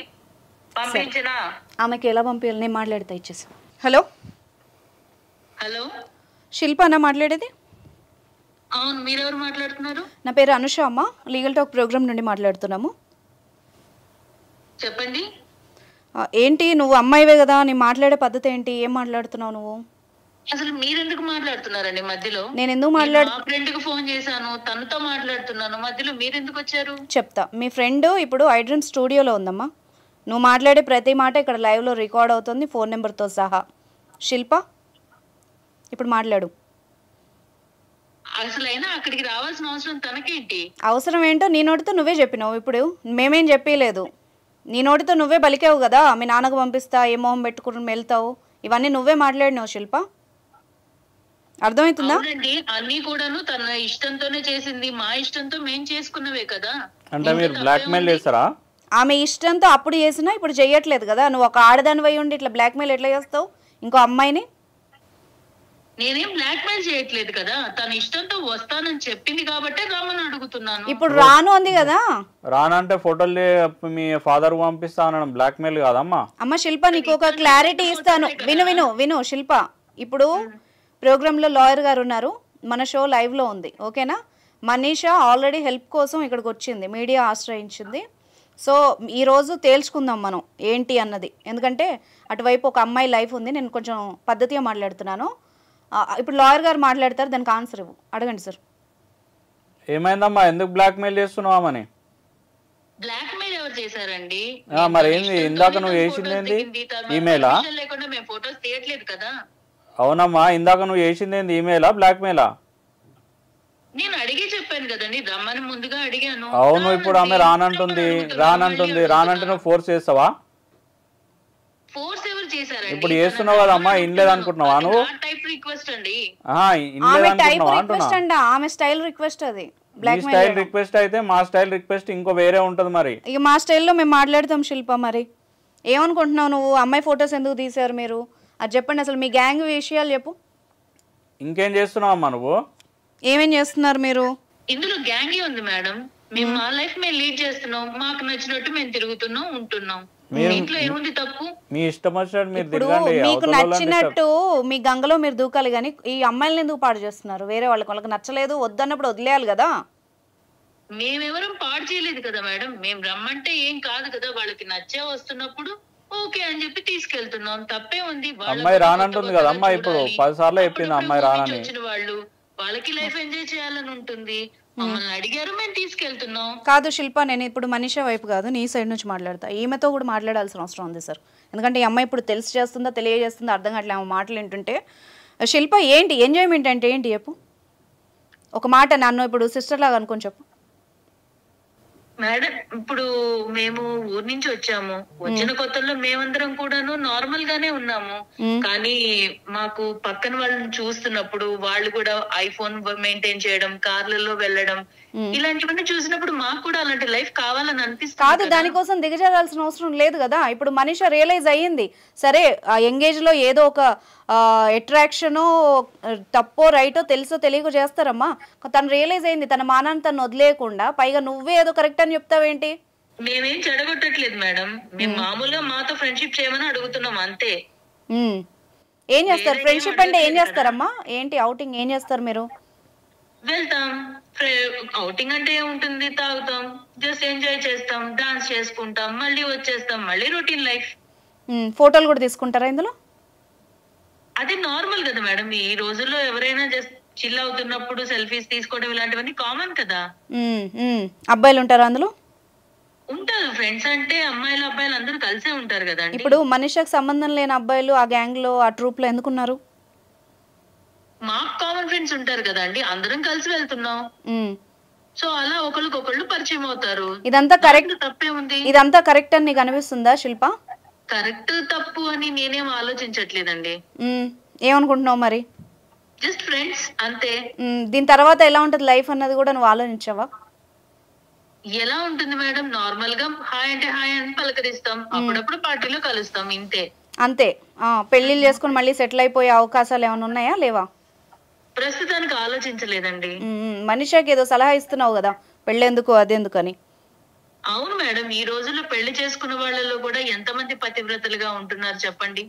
పంపించినా. ఆమెకి ఎలా పంపించాలి? నేను మాట్లాడితే ఇచ్చేసి. హలో హలో, శిల్ప అన్న మాట్లాడేది? అవును, మీరెవరు మాట్లాడుతున్నారు? నా పేరు అనుష అమ్మ, లీగల్ టాక్ ప్రోగ్రామ్ నుండి మాట్లాడుతున్నాము. చెప్పండి. ఏంటి నువ్వు అమ్మాయివే కదా, నీ మాట్లాడే పద్ధతి ఏంటి? ఏం మాట్లాడుతున్నావు నువ్వు? అసలు మీరెందుకు మాట్లాడుతున్నారండి మధ్యలో? నేను ఎందుకు ఫ్రెండ్ కి ఫోన్ చేశాను, తనతో మాట్లాడుతున్నాను, మధ్యలో మీరెందుకు వచ్చారు? చెప్తా. మీ ఫ్రెండ్ ఇప్పుడు ఐడ్రీమ్ స్టూడియోలో ఉందమ్మా. నువ్వు మాట్లాడే ప్రతి మాట ఇక్కడ లైవ్లో రికార్డ్ అవుతుంది, ఫోన్ నెంబర్తో సహా. శిల్ప, ఇప్పుడు మాట్లాడు. అసలు అయినా అక్కడికి రావాల్సిన అవసరం తనకేంటి? అవసరం ఏంటో నీ నోటితో నువ్వే చెప్పినావు, ఇప్పుడు మేమేం చెప్పలేదు. నీ నోటితో నువ్వే బలికావు కదా, మీ నాన్నకు పంపిస్తా, ఏ మొహం పెట్టుకుని వెళ్తావు, ఇవన్నీ నువ్వే మాట్లాడినావు శిల్ప. అర్థమవుతుందా? అన్ని కూడాను తన ఇష్టంతోనే చేసింది, మా ఇష్టంతో మేము చేసుకున్నవే కదా. అంటే మీరు బ్లాక్ మెయిల్ చేస్తారా? ఆమె ఇష్టంతో అప్పుడు చేసినా ఇప్పుడు చెయ్యట్లేదు కదా. నువ్వు ఒక ఆడదాని వై ఉండి ఇట్లా బ్లాక్ మెయిల్ ఎట్లా చేస్తావు ఇంకో అమ్మాయిని? నేనేం బ్లాక్ మెయిల్ చేయట్లేదు కదా, తన ఇష్టంతో వస్తానని చెప్పింది కాబట్టి రామని అడుగుతున్నాను. ఇప్పుడు రాను అంది కదా. రానంటే ఫోటోలు మీ ఫాదర్ పంపిస్తా అనడం బ్లాక్ మెయిల్ కాదమ్మా. అమ్మ శిల్ప, నీకు ఒక క్లారిటీ ఇస్తాను, విను విను విను శిల్ప. ఇప్పుడు ప్రోగ్రాంలో లాయర్ గారు ఉన్నారు, మన షో లైవ్లో ఉంది, ఓకేనా? మనీషా ఆల్రెడీ హెల్ప్ కోసం ఇక్కడికి వచ్చింది, మీడియా ఆశ్రయించింది. సో ఈరోజు తేల్చుకుందాం మనం ఏంటి అన్నది, ఎందుకంటే అటువైపు ఒక అమ్మాయి లైఫ్ ఉంది. నేను కొంచెం పద్ధతిగా మాట్లాడుతున్నాను. ఇప్పుడు లాయర్ గారు మాట్లాడతారు, దానికి ఆన్సర్ ఇవ్వు. అడగండి సార్. ఏమైందమ్మా, ఎందుకు బ్లాక్ మెయిల్ చేస్తున్నావని? బ్లాక్ మెయిల్ ఎవరు చేశారండి? మరి ఏంది ఇందాక నువ్వు చేసింది ఏంది? ఈమెయిలా? లేకుండా మేము ఫోటోస్ తీయట్లేదు కదా. అవునమ్మా, ఇందాక నువ్వు చేసింది ఏంది? ఈమెయిలా బ్లాక్ మెయిలా? నేను అడిగి చెప్పాను కదండి, రమ్మని ముందుగా అడిగాను. అవును, ఇప్పుడు ఆమె రానంటుంది రానంటే నువ్వు ఫోర్స్ చేస్తావా? ఫోర్స్ ఎవరు చేశారండి? ఇప్పుడు చేస్తున్నావు కదమ్మా, ఇన్లేదు అనుకుంటున్నావా నువ్వు? టైప్ రిక్వెస్ట్ అండి. ఆమె స్టైల్ రిక్వెస్ట్ అది. బ్లాక్ స్టైల్ రిక్వెస్ట్ అయితే మా స్టైల్ రిక్వెస్ట్ ఇంకో వేరే ఉంటది. మరి ఇక మా స్టైల్లో మేము మాట్లాడతాం శిల్ప. మరి ఏమనుకుంటున్నావు నువ్వు? అమ్మాయి ఫొటోస్ ఎందుకు తీశారు మీరు? అది చెప్పండి, అసలు మీ గ్యాంగ్ విషయాలు చెప్పు. ఇంకేం చేస్తున్నావు అమ్మా నువ్వు? ఏమేం చేస్తున్నారు మీరు? ఇందులో గ్యాంగే ఉంది మేడం. మేము మా లైఫ్ మేము లీడ్ చేస్తున్నాం, మాకు నచ్చినట్టు మేము తిరుగుతున్నాం, ఉంటున్నాం. ఇంట్లో ఏముంది తప్పు? మీ ఇష్టం వచ్చినట్టు మీరు ఇప్పుడు తిరగండి. మీకు నచ్చినట్టు మీ గంగలో మీరు దూకాలి, కానీ ఈ అమ్మాయిలను ఎందుకు పాడు చేస్తున్నారు? వేరే వాళ్ళకి నచ్చలేదు వద్దన్నప్పుడు వదిలేయాలి కదా. మేమెవరం పాడు చేయలేదు కదా మేడం. మేము రమ్మంటే ఏం కాదు కదా, వాళ్ళకి నచ్చే వస్తున్నప్పుడు ఓకే అని చెప్పి తీసుకెళ్తున్నాం. తప్పే ఉంది? అమ్మాయి రానంటుంది కదా అమ్మాయి, ఇప్పుడు 10 సార్లు చెప్పింది అమ్మాయి రానని. వచ్చిన వాళ్ళు వాళ్ళకి లైఫ్ ఎంజాయ్ చేయాలని ఉంటుంది, మమ్మల్ని అడిగారు, మేము తీసుకెళ్తున్నాం. కాదు శిల్ప, నేను ఇప్పుడు మనిషి వైపు కాదు, నీ సైడ్ నుంచి మాట్లాడతా. ఈమెతో కూడా మాట్లాడాల్సిన అవసరం ఉంది సార్. ఎందుకంటే ఈ అమ్మాయి ఇప్పుడు తెలిసి చేస్తుందా తెలియజేస్తుందా అర్థం కావట్లే ఆమె మాటలు వింటుంటే. శిల్ప, ఏంటి ఎంజాయ్మెంట్ అంటే ఏంటి చెప్పు? ఒక మాట నన్ను ఇప్పుడు సిస్టర్ లాగా అనుకొని చెప్పు. మేడం, ఇప్పుడు మేము ఊరు నుంచి వచ్చాము. వచ్చిన కొత్తలో మేమందరం కూడాను నార్మల్ గానే ఉన్నాము. కానీ మాకు పక్కన వాళ్ళని చూస్తున్నప్పుడు వాళ్ళు కూడా ఐఫోన్ మెయింటైన్ చేయడం, కార్లలో వెళ్ళడం, ఇలాంటివన్నీ చూసినప్పుడు మాకు కూడా అలాంటి లైఫ్ కావాలని అనిపిస్తుంది. కాదు, దానికోసం దిగజారాల్సిన అవసరం లేదు కదా. ఇప్పుడు మనిషి రియలైజ్ అయ్యింది, సరే ఆ యంగేజ్ లో ఏదో ఒక అట్రాక్షనో తప్పో రైటో తెలుసో తెలియకో చేస్తారమ్మా. తను రియలైజ్ అయింది, తన మానాన్ని తను వదిలేయకుండా పైగా నువ్వే ఏదో కరెక్ట్ అని చెప్తావేంటి? మేమేం చెడగొట్టట్లేదు మేడం, మేము మామూలుగా మాతో ఫ్రెండ్షిప్ చేయమని అడుగుతున్నాం అంతే. ఏం చేస్తారు? ఫ్రెండ్షిప్ అంటే ఏం చేస్తారమ్మా? ఏంటి అవుటింగ్ ఏం చేస్తారు మీరు? వెళ్తాం. అవుటింగ్ అంటే ఏముంటుంది, తాగుతాం, జస్ట్ ఎంజాయ్ చేస్తాం, డాన్స్ చేసుకుంటాం, మళ్ళీ వచ్చేస్తాం, మళ్ళీ రొటీన్ లైఫ్. ఫోటోలు కూడా తీసుకుంటారా ఇందులో? అది నార్మల్ కదా మేడం. ఈ రోజుల్లో ఎవరైనా జస్ట్ చిల్ అవుతున్నప్పుడు సెల్ఫీస్ తీసుకోవడం ఇలాంటివన్నీ కామన్ కదా. అబ్బాయిలు ఉంటారా అందులో? ఉంటారు, ఫ్రెండ్స్ అంటే అమ్మాయిలు అబ్బాయిలు అందరూ కలిసే ఉంటారు కదా. ఇప్పుడు మనిషికి సంబంధం లేని అబ్బాయిలు ఆ గ్యాంగ్ లో ఆ ట్రూప్ లో ఎందుకున్నారు? మాకు కామన్ ఫ్రెండ్స్ ఉంటారు కదా అండి, అందరం కలిసి వెళ్తున్నాం. సో అలా ఒకళ్ళకొకళ్ళు పరిచయం అవుతారు. ఇదంతా కరెక్ట్, తప్పే ఉంది? ఇదంతా కరెక్ట్ అని నీకు అనిపిస్తుందా శిల్ప? కరెక్ట్ తప్పు అని నేనేం ఆలోచించట్లేదండి. ఏమనుకుంటున్నావు మరి? జస్ట్ ఫ్రెండ్స్ అంతే. దీని తర్వాత ఎలా ఉంటది లైఫ్ అన్నది కూడా నువ్వు ఆలోచించావా? ఎలా ఉంటుంది మేడం, నార్మల్ గా హాయ్ అంటే హాయ్ అని పలకరిస్తాం, అప్పుడప్పుడు పార్టీలో కలుస్తాం, ఇంతే. అంతే. పెళ్లిళ్ళు చేసుకుని మళ్ళీ సెటిల్ అయిపోయే అవకాశాలు ఏమైనా ఉన్నాయా లేవా? ప్రస్తుతానికి ఆలోచించలేదండి. మనిషికి ఏదో సలహా ఇస్తున్నావు కదా, పెళ్ళెందుకు అదెందుకు అని. అవును మేడం, ఈ రోజుల్లో పెళ్లి చేసుకున్న వాళ్ళలో కూడా ఎంతమంది పతివ్రతలుగా ఉంటున్నారు చెప్పండి.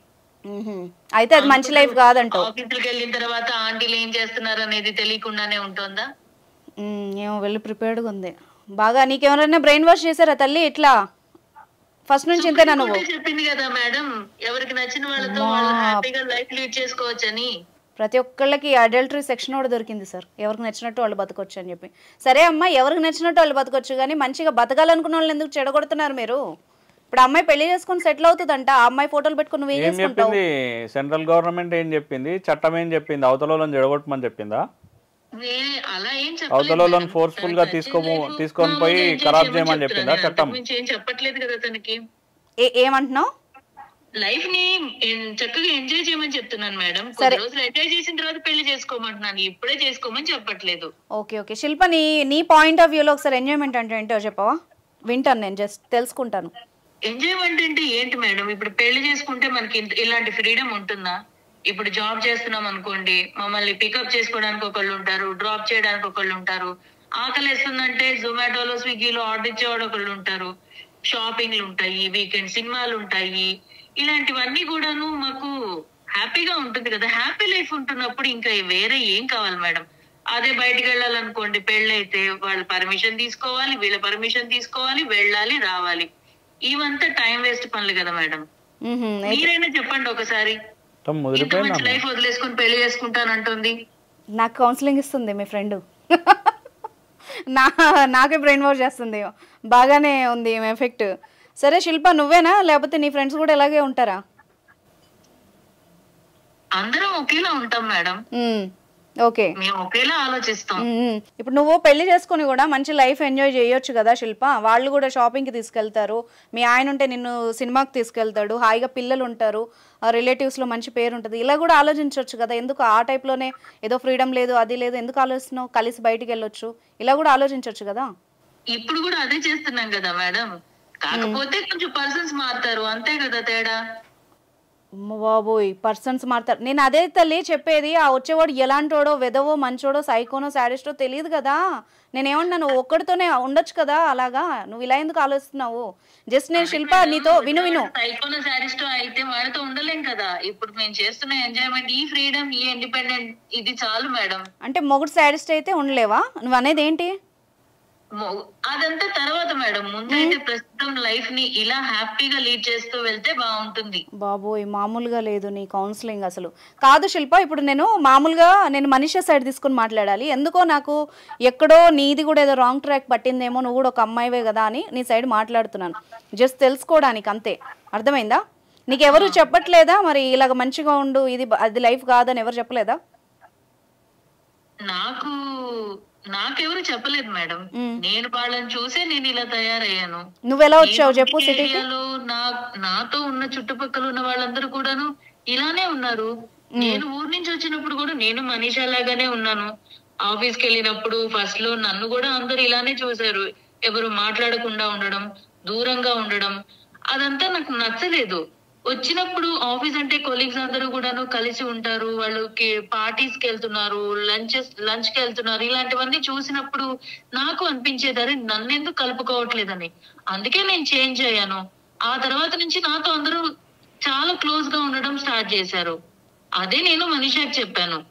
అయితే అది మంచి లైఫ్ కాదంటావు. ఆఫీసులకు వెళ్ళిన తర్వాత ఆంటీలు ఏం చేస్తున్నారు అనేది తెలియకుండానే ఉంటుందా? ఏమో వెళ్ళి ప్రిపేర్డ్గా ఉంది బాగా. నీకెవరైనా బ్రెయిన్ వాష్ చేశారా తల్లి ఇట్లా ఫస్ట్ నుంచి? ఇంతేనా నువ్వు? చెప్పింది కదా మేడం, ఎవరికి నచ్చిన వాళ్ళతో వాళ్ళు హ్యాపీగా లైఫ్ లీడ్ చేసుకోవచ్చని. ప్రతి ఒక్కళ్ళకి అడల్టరీ సెక్షన్ కూడా దొరికింది సార్, ఎవరికి నచ్చినట్టు వాళ్ళు బతకొచ్చు అని చెప్పి. సరే అమ్మా, ఎవరికి నచ్చినట్టు వాళ్ళు బతకొచ్చు, కానీ మంచిగా బతకాలనుకున్న వాళ్ళని ఎందుకు చెడగొడుతున్నారు మీరు? ఇప్పుడు అమ్మాయి పెళ్లి చేసుకుని సెటిల్ అవుతుందంట, ఆ అమ్మాయి ఫోటోలు పెట్టుకుని నువ్వు ఏం చేసుకుంటావు? సెంట్రల్ గవర్నమెంట్ ఏం చెప్పింది, చట్టం ఏం చెప్పింది, అవతలని చెడగొట్టమని చెప్పిందా? అలా ఏం అవతలని ఫోర్స్ఫుల్ గా తీసుకొని పోయి ఖరాబ్ చేయమని చెప్పిందా చట్టం? ఏం చెప్పట్లేదు కదా తనకి. ఏమంటున్నావు? లైఫ్ ని చక్కగా ఎంజాయ్ చేయమని చెప్తున్నాను మేడం. కొన్ని రోజులు ఎంజాయ్ చేసిన తర్వాత పెళ్లి చేసుకోమంటున్నాను, ఇప్పుడే చేసుకోమని చెప్పట్లేదు. ఓకే ఓకే శిల్ప, నీ పాయింట్ ఆఫ్ వ్యూలో ఒకసారి ఎంజాయ్మెంట్ అంటే ఏంటో చెప్పవా? వింటాను, నేను జస్ట్ తెలుసుకుంటాను. ఎంజాయ్మెంట్ అంటే ఏంటి మేడం? ఇప్పుడు పెళ్లి చేసుకుంటే మనకి ఇలాంటి ఫ్రీడమ్ ఉంటుందా? ఇప్పుడు జాబ్ చేస్తున్నాం అనుకోండి, మమ్మల్ని పికప్ చేసుకోవడానికి ఒకళ్ళు ఉంటారు, డ్రాప్ చేయడానికి ఒకళ్ళు ఉంటారు, ఆకలి వేస్తుందంటే జొమాటోలో స్విగ్గీలో ఆర్డర్ ఇచ్చేవాడు ఒకళ్ళు ఉంటారు, షాపింగ్లు ఉంటాయి, వీకెండ్ సినిమాలు ఉంటాయి, ఇలాంటివన్నీ కూడాను మాకు హ్యాపీగా ఉంటుంది కదా. హ్యాపీ లైఫ్ ఉంటున్నప్పుడు ఇంకా వేరే ఏం కావాలి మేడం? అదే బయటికి వెళ్ళాలనుకోండి, పెళ్ళైతే వాళ్ళ పర్మిషన్ తీసుకోవాలి, వీళ్ళ పర్మిషన్ తీసుకోవాలి, వెళ్ళాలి రావాలి, ఇవంతా టైం వేస్ట్ పనులు కదా మేడం. మీరైనా చెప్పండి ఒకసారి, ఇంత మంచి లైఫ్ వదిలేసుకుని పెళ్లి చేసుకుంటానంటుంది. నాకు కౌన్సిలింగ్ ఇస్తుంది మీ ఫ్రెండ్, నాకే బ్రెయిన్ వాష్ చేస్తుంది. బాగానే ఉంది ఎఫెక్ట్. సరే శిల్ప, నువ్వేనా లేకపోతే నీ ఫ్రెండ్స్ కూడా ఇలాగే ఉంటారా? అందరం ఒకేలా ఉంటాం మేడం. ఓకే, మేము ఒకేలా ఆలోచిస్తాం. ఇప్పుడు నువ్వు పెళ్లి చేసుకుని కూడా మంచి లైఫ్ ఎంజాయ్ చేయొచ్చు కదా శిల్ప. వాళ్ళు కూడా షాపింగ్కి తీసుకెళ్తారు, మీ ఆయన ఉంటే నిన్ను సినిమాకి తీసుకెళ్తాడు, హాయిగా పిల్లలు ఉంటారు, రిలేటివ్స్లో మంచి పేరు ఉంటుంది, ఇలా కూడా ఆలోచించవచ్చు కదా. ఎందుకు ఆ టైప్లోనే ఏదో ఫ్రీడమ్ లేదు అది లేదు ఎందుకు ఆలోచిస్తున్నావు? కలిసి బయటికి వెళ్ళొచ్చు, ఇలా కూడా ఆలోచించవచ్చు కదా. ఇప్పుడు కూడా అదే చేస్తున్నాం కదా మేడం, కాకపోతే కొంచెం పర్సన్స్ మారుతారు అంతే కదా తేడా. అమ్మ బాబోయ్, పర్సన్స్ మారుతారు. నేను అదే తల్లి చెప్పేది, ఆ వచ్చేవాడు ఎలాంటోడో, వెదవో, మంచోడో, సైకోనో, సాడిస్టో తెలియదు కదా. నేనేమన్నాను, ఒక్కడితోనే ఉండొచ్చు కదా అలాగా, నువ్వు ఇలా ఎందుకు ఆలోచిస్తున్నావు? జస్ట్ నేను శిల్ప నీతో విను. సైకోలో సాడిస్టో అయితే వాడితో ఉండలేం కదా. ఇప్పుడు మేము చేస్తున్న ఎంజాయ్మెంట్, ఈ ఫ్రీడమ్, ఈ ఇండిపెండెంట్, ఇది చాలు మేడం. అంటే మొగుడు సాడిస్ట్ అయితే ఉండలేవా? నువ్వు అనేది ఏంటి? అదంతా తర్వాత మేడం. ముందైతే ప్రస్తుతం లైఫ్ ని ఇలా హ్యాపీగా లీడ్ చేస్తూ వెళ్తే బాగుంటుంది. బాబోయ్, మామూలుగా లేదు నీ కౌన్సిలింగ్ అసలు. కాదు శిల్ప, ఇప్పుడు నేను మామూలుగా మనీషా సైడ్ తీసుకుని మాట్లాడాలి. ఎందుకో నాకు ఎక్కడో నీది కూడా ఏదో రాంగ్ ట్రాక్ పట్టిందేమో, నువ్వు కూడా ఒక అమ్మాయివే కదా అని నీ సైడ్ మాట్లాడుతున్నాను, జస్ట్ తెలుసుకోవడానికి అంతే. అర్థమైందా? నీకెవరు చెప్పట్లేదా మరి ఇలాగ మంచిగా ఉండు, ఇది అది లైఫ్ కాదని ఎవరు చెప్పలేదా? నాకెవరు చెప్పలేదు మేడం. నేను వాళ్ళని చూసే నేను ఇలా తయారయ్యాను. నువ్వెలా వచ్చావు చెప్పు సిటీకి? నాతో ఉన్న చుట్టుపక్కల ఉన్న వాళ్ళందరూ కూడాను ఇలానే ఉన్నారు. నేను ఊరు నుంచి వచ్చినప్పుడు కూడా నేను మనీషా లాగానే ఉన్నాను. ఆఫీస్కి వెళ్ళినప్పుడు ఫస్ట్ లో నన్ను కూడా అందరు ఇలానే చూసారు. ఎవరు మాట్లాడకుండా ఉండడం, దూరంగా ఉండడం, అదంతా నాకు నచ్చలేదు. వచ్చినప్పుడు ఆఫీస్ అంటే కొలీగ్స్ అందరూ కూడాను కలిసి ఉంటారు, వాళ్ళకి పార్టీస్ కి వెళ్తున్నారు, లంచ్ కి వెళ్తున్నారు. ఇలాంటివన్నీ చూసినప్పుడు నాకు అనిపించేదాన్ని నన్నెందుకు కలుపుకోవట్లేదని. అందుకే నేను చేంజ్ అయ్యాను. ఆ తర్వాత నుంచి నాతో అందరూ చాలా క్లోజ్ గా ఉండడం స్టార్ట్ చేశారు. అదే నేను మనీషాకి చెప్పాను.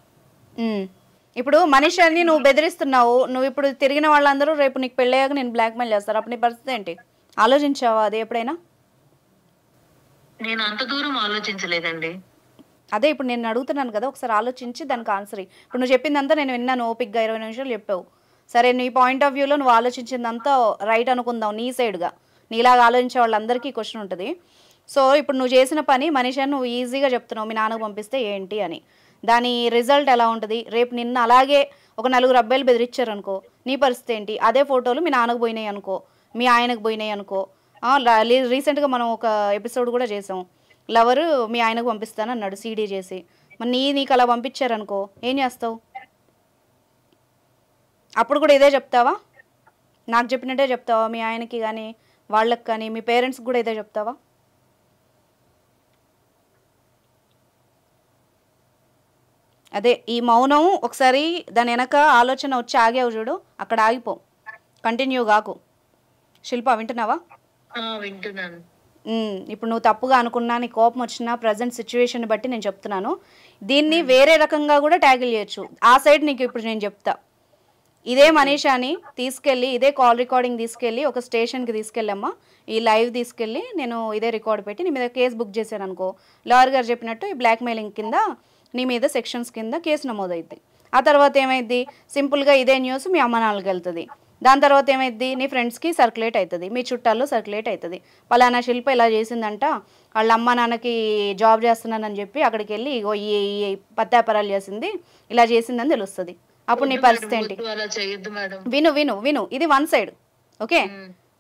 ఇప్పుడు మనీషాని నువ్వు బెదిరిస్తున్నావు, నువ్వు ఇప్పుడు తిరిగిన వాళ్ళందరూ రేపు నీకు పెళ్ళయ్యాక నేను బ్లాక్మెయిల్ చేస్తారు, అప్పుడు నీ పరిస్థితి ఏంటి? ఆలోచించావా అది ఎప్పుడైనా? నేను అంత దూరం ఆలోచించలేదండి. అదే ఇప్పుడు నేను అడుగుతున్నాను కదా, ఒకసారి ఆలోచించి దానికి ఆన్సర్. ఇప్పుడు నువ్వు చెప్పిందంతా నేను విన్నాను, ఓపిక్గా 20 నిమిషాలు చెప్పావు. సరే, నీ పాయింట్ ఆఫ్ వ్యూలో నువ్వు ఆలోచించిందంతా రైట్ అనుకుందాం, నీ సైడ్గా. నీలాగా ఆలోచించే వాళ్ళందరికీ క్వశ్చన్ ఉంటుంది. సో ఇప్పుడు నువ్వు చేసిన పని మనిషిని నువ్వు ఈజీగా చెప్తున్నావు మీ నాన్నకు పంపిస్తే ఏంటి అని. దాని రిజల్ట్ ఎలా ఉంటుంది? రేపు నిన్న అలాగే ఒక 4 అబ్బాయిలు బెదిరించారు అనుకో, నీ పరిస్థితి ఏంటి? అదే ఫోటోలు మీ నాన్నకు పోయినాయి అనుకో, మీ ఆయనకు పోయినాయి అనుకో. రీసెంట్గా మనం ఒక ఎపిసోడ్ కూడా చేసాం, లవరు మీ ఆయనకు పంపిస్తాను అన్నాడు సీడీ చేసి. మరి నీకు అలా పంపించారనుకో ఏం చేస్తావు? అప్పుడు కూడా ఇదే చెప్తావా? నాకు చెప్పినట్టే చెప్తావా? మీ ఆయనకి కానీ వాళ్ళకి కానీ మీ పేరెంట్స్కి కూడా ఇదే చెప్తావా? అదే ఈ మౌనం, ఒకసారి దాని వెనక ఆలోచన వచ్చి ఆగావు చూడు, అక్కడ ఆగిపో, కంటిన్యూ కాకు. శిల్ప వింటున్నావా? వింటున్నాను. ఇప్పుడు నువ్వు తప్పుగా అనుకున్నా, నీ కోపం వచ్చినా, ప్రజెంట్ సిచ్యువేషన్ బట్టి నేను చెప్తున్నాను. దీన్ని వేరే రకంగా కూడా ట్యాకిల్ చేయొచ్చు. ఆ సైడ్ నీకు ఇప్పుడు నేను చెప్తా. ఇదే మనీషాని తీసుకెళ్ళి, ఇదే కాల్ రికార్డింగ్ తీసుకెళ్ళి ఒక స్టేషన్కి తీసుకెళ్ళమ్మా, ఈ లైవ్ తీసుకెళ్ళి నేను ఇదే రికార్డ్ పెట్టి నీ మీద కేసు బుక్ చేశాను అనుకో, లాయర్ గారు చెప్పినట్టు ఈ బ్లాక్మెయిలింగ్ కింద నీ మీద సెక్షన్స్ కింద కేసు నమోదవుద్ది. ఆ తర్వాత ఏమైద్ది, సింపుల్గా ఇదే న్యూస్ మీ అమ్మ నాన్నకి వెళ్తుంది. దాని తర్వాత ఏమైద్ది, నీ ఫ్రెండ్స్కి సర్క్యులేట్ అవుతుంది, మీ చుట్టాల్లో సర్క్యులేట్ అవుతుంది. పలానా శిల్ప ఇలా చేసిందంట, వాళ్ళ అమ్మ నాన్నకి జాబ్ చేస్తున్నానని చెప్పి అక్కడికి వెళ్ళి ఈ పత్యాపరాలు చేసింది, ఇలా చేసిందని తెలుస్తుంది. అప్పుడు నీ పరిస్థితి ఏంటి? విను విను విను, ఇది వన్ సైడ్. ఓకే,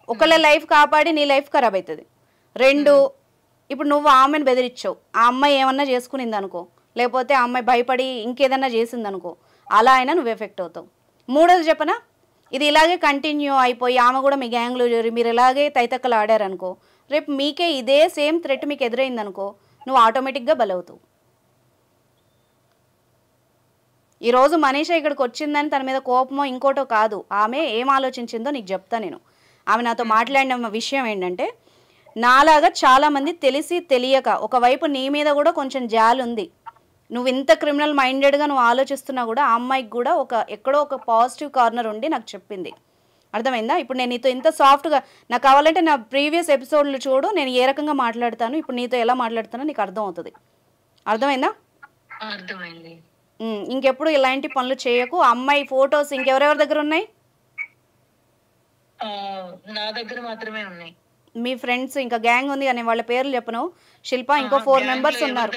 ఒకళ్ళ లైఫ్ కాపాడి నీ లైఫ్ ఖరాబ్ అవుతుంది. 2, ఇప్పుడు నువ్వు ఆమెను బెదిరించావు, ఆ అమ్మాయి ఏమన్నా చేసుకునింది అనుకో, లేకపోతే ఆ అమ్మాయి భయపడి ఇంకేదన్నా చేసింది అనుకో, అలా అయినా నువ్వు ఎఫెక్ట్ అవుతావు. 3వది చెప్పనా, ఇది ఇలాగే కంటిన్యూ అయిపోయి ఆమె కూడా మీ గ్యాంగ్లో చేరి మీరు ఇలాగే తైతక్కలు ఆడారనుకో, రేపు మీకే ఇదే సేమ్ థ్రెట్ మీకు ఎదురైందనుకో, నువ్వు ఆటోమేటిక్గా బలవుతావు. ఈరోజు మనీషా ఇక్కడికి వచ్చిందని తన మీద కోపమో ఇంకోటో కాదు, ఆమె ఏం ఆలోచించిందో నీకు చెప్తా నేను. ఆమె నాతో మాట్లాడిన విషయం ఏంటంటే, నాలాగా చాలామంది తెలిసి తెలియక, ఒకవైపు నీ మీద కూడా కొంచెం జాలి ఉంది, నువ్వు ఇంత క్రిమినల్ మైండెడ్గా నువ్వు ఆలోచిస్తున్నా కూడా ఆ అమ్మాయికి కూడా ఎక్కడో ఒక పాజిటివ్ కార్నర్ ఉండి నాకు చెప్పింది. అర్థమైందా? ఇప్పుడు నేను నీతో ఇంత సాఫ్ట్గా, నాకు కావాలంటే నా ప్రీవియస్ ఎపిసోడ్లు చూడు, నేను ఏ రకంగా మాట్లాడతాను, ఇప్పుడు నీతో ఎలా మాట్లాడుతానో నీకు అర్థం అవుతుంది. అర్థమైందా? అర్థమైంది. ఇంకెప్పుడు ఇలాంటి పనులు చేయకు. అమ్మాయి ఫొటోస్ ఇంకెవరెవరి దగ్గర ఉన్నాయి? నా దగ్గర మాత్రమే ఉన్నాయి. మీ ఫ్రెండ్స్ ఇంకా గ్యాంగ్ ఉంది కానీ వాళ్ళ పేర్లు చెప్పను. శిల్ప ఇంకో 4 మెంబర్స్ ఉన్నారు.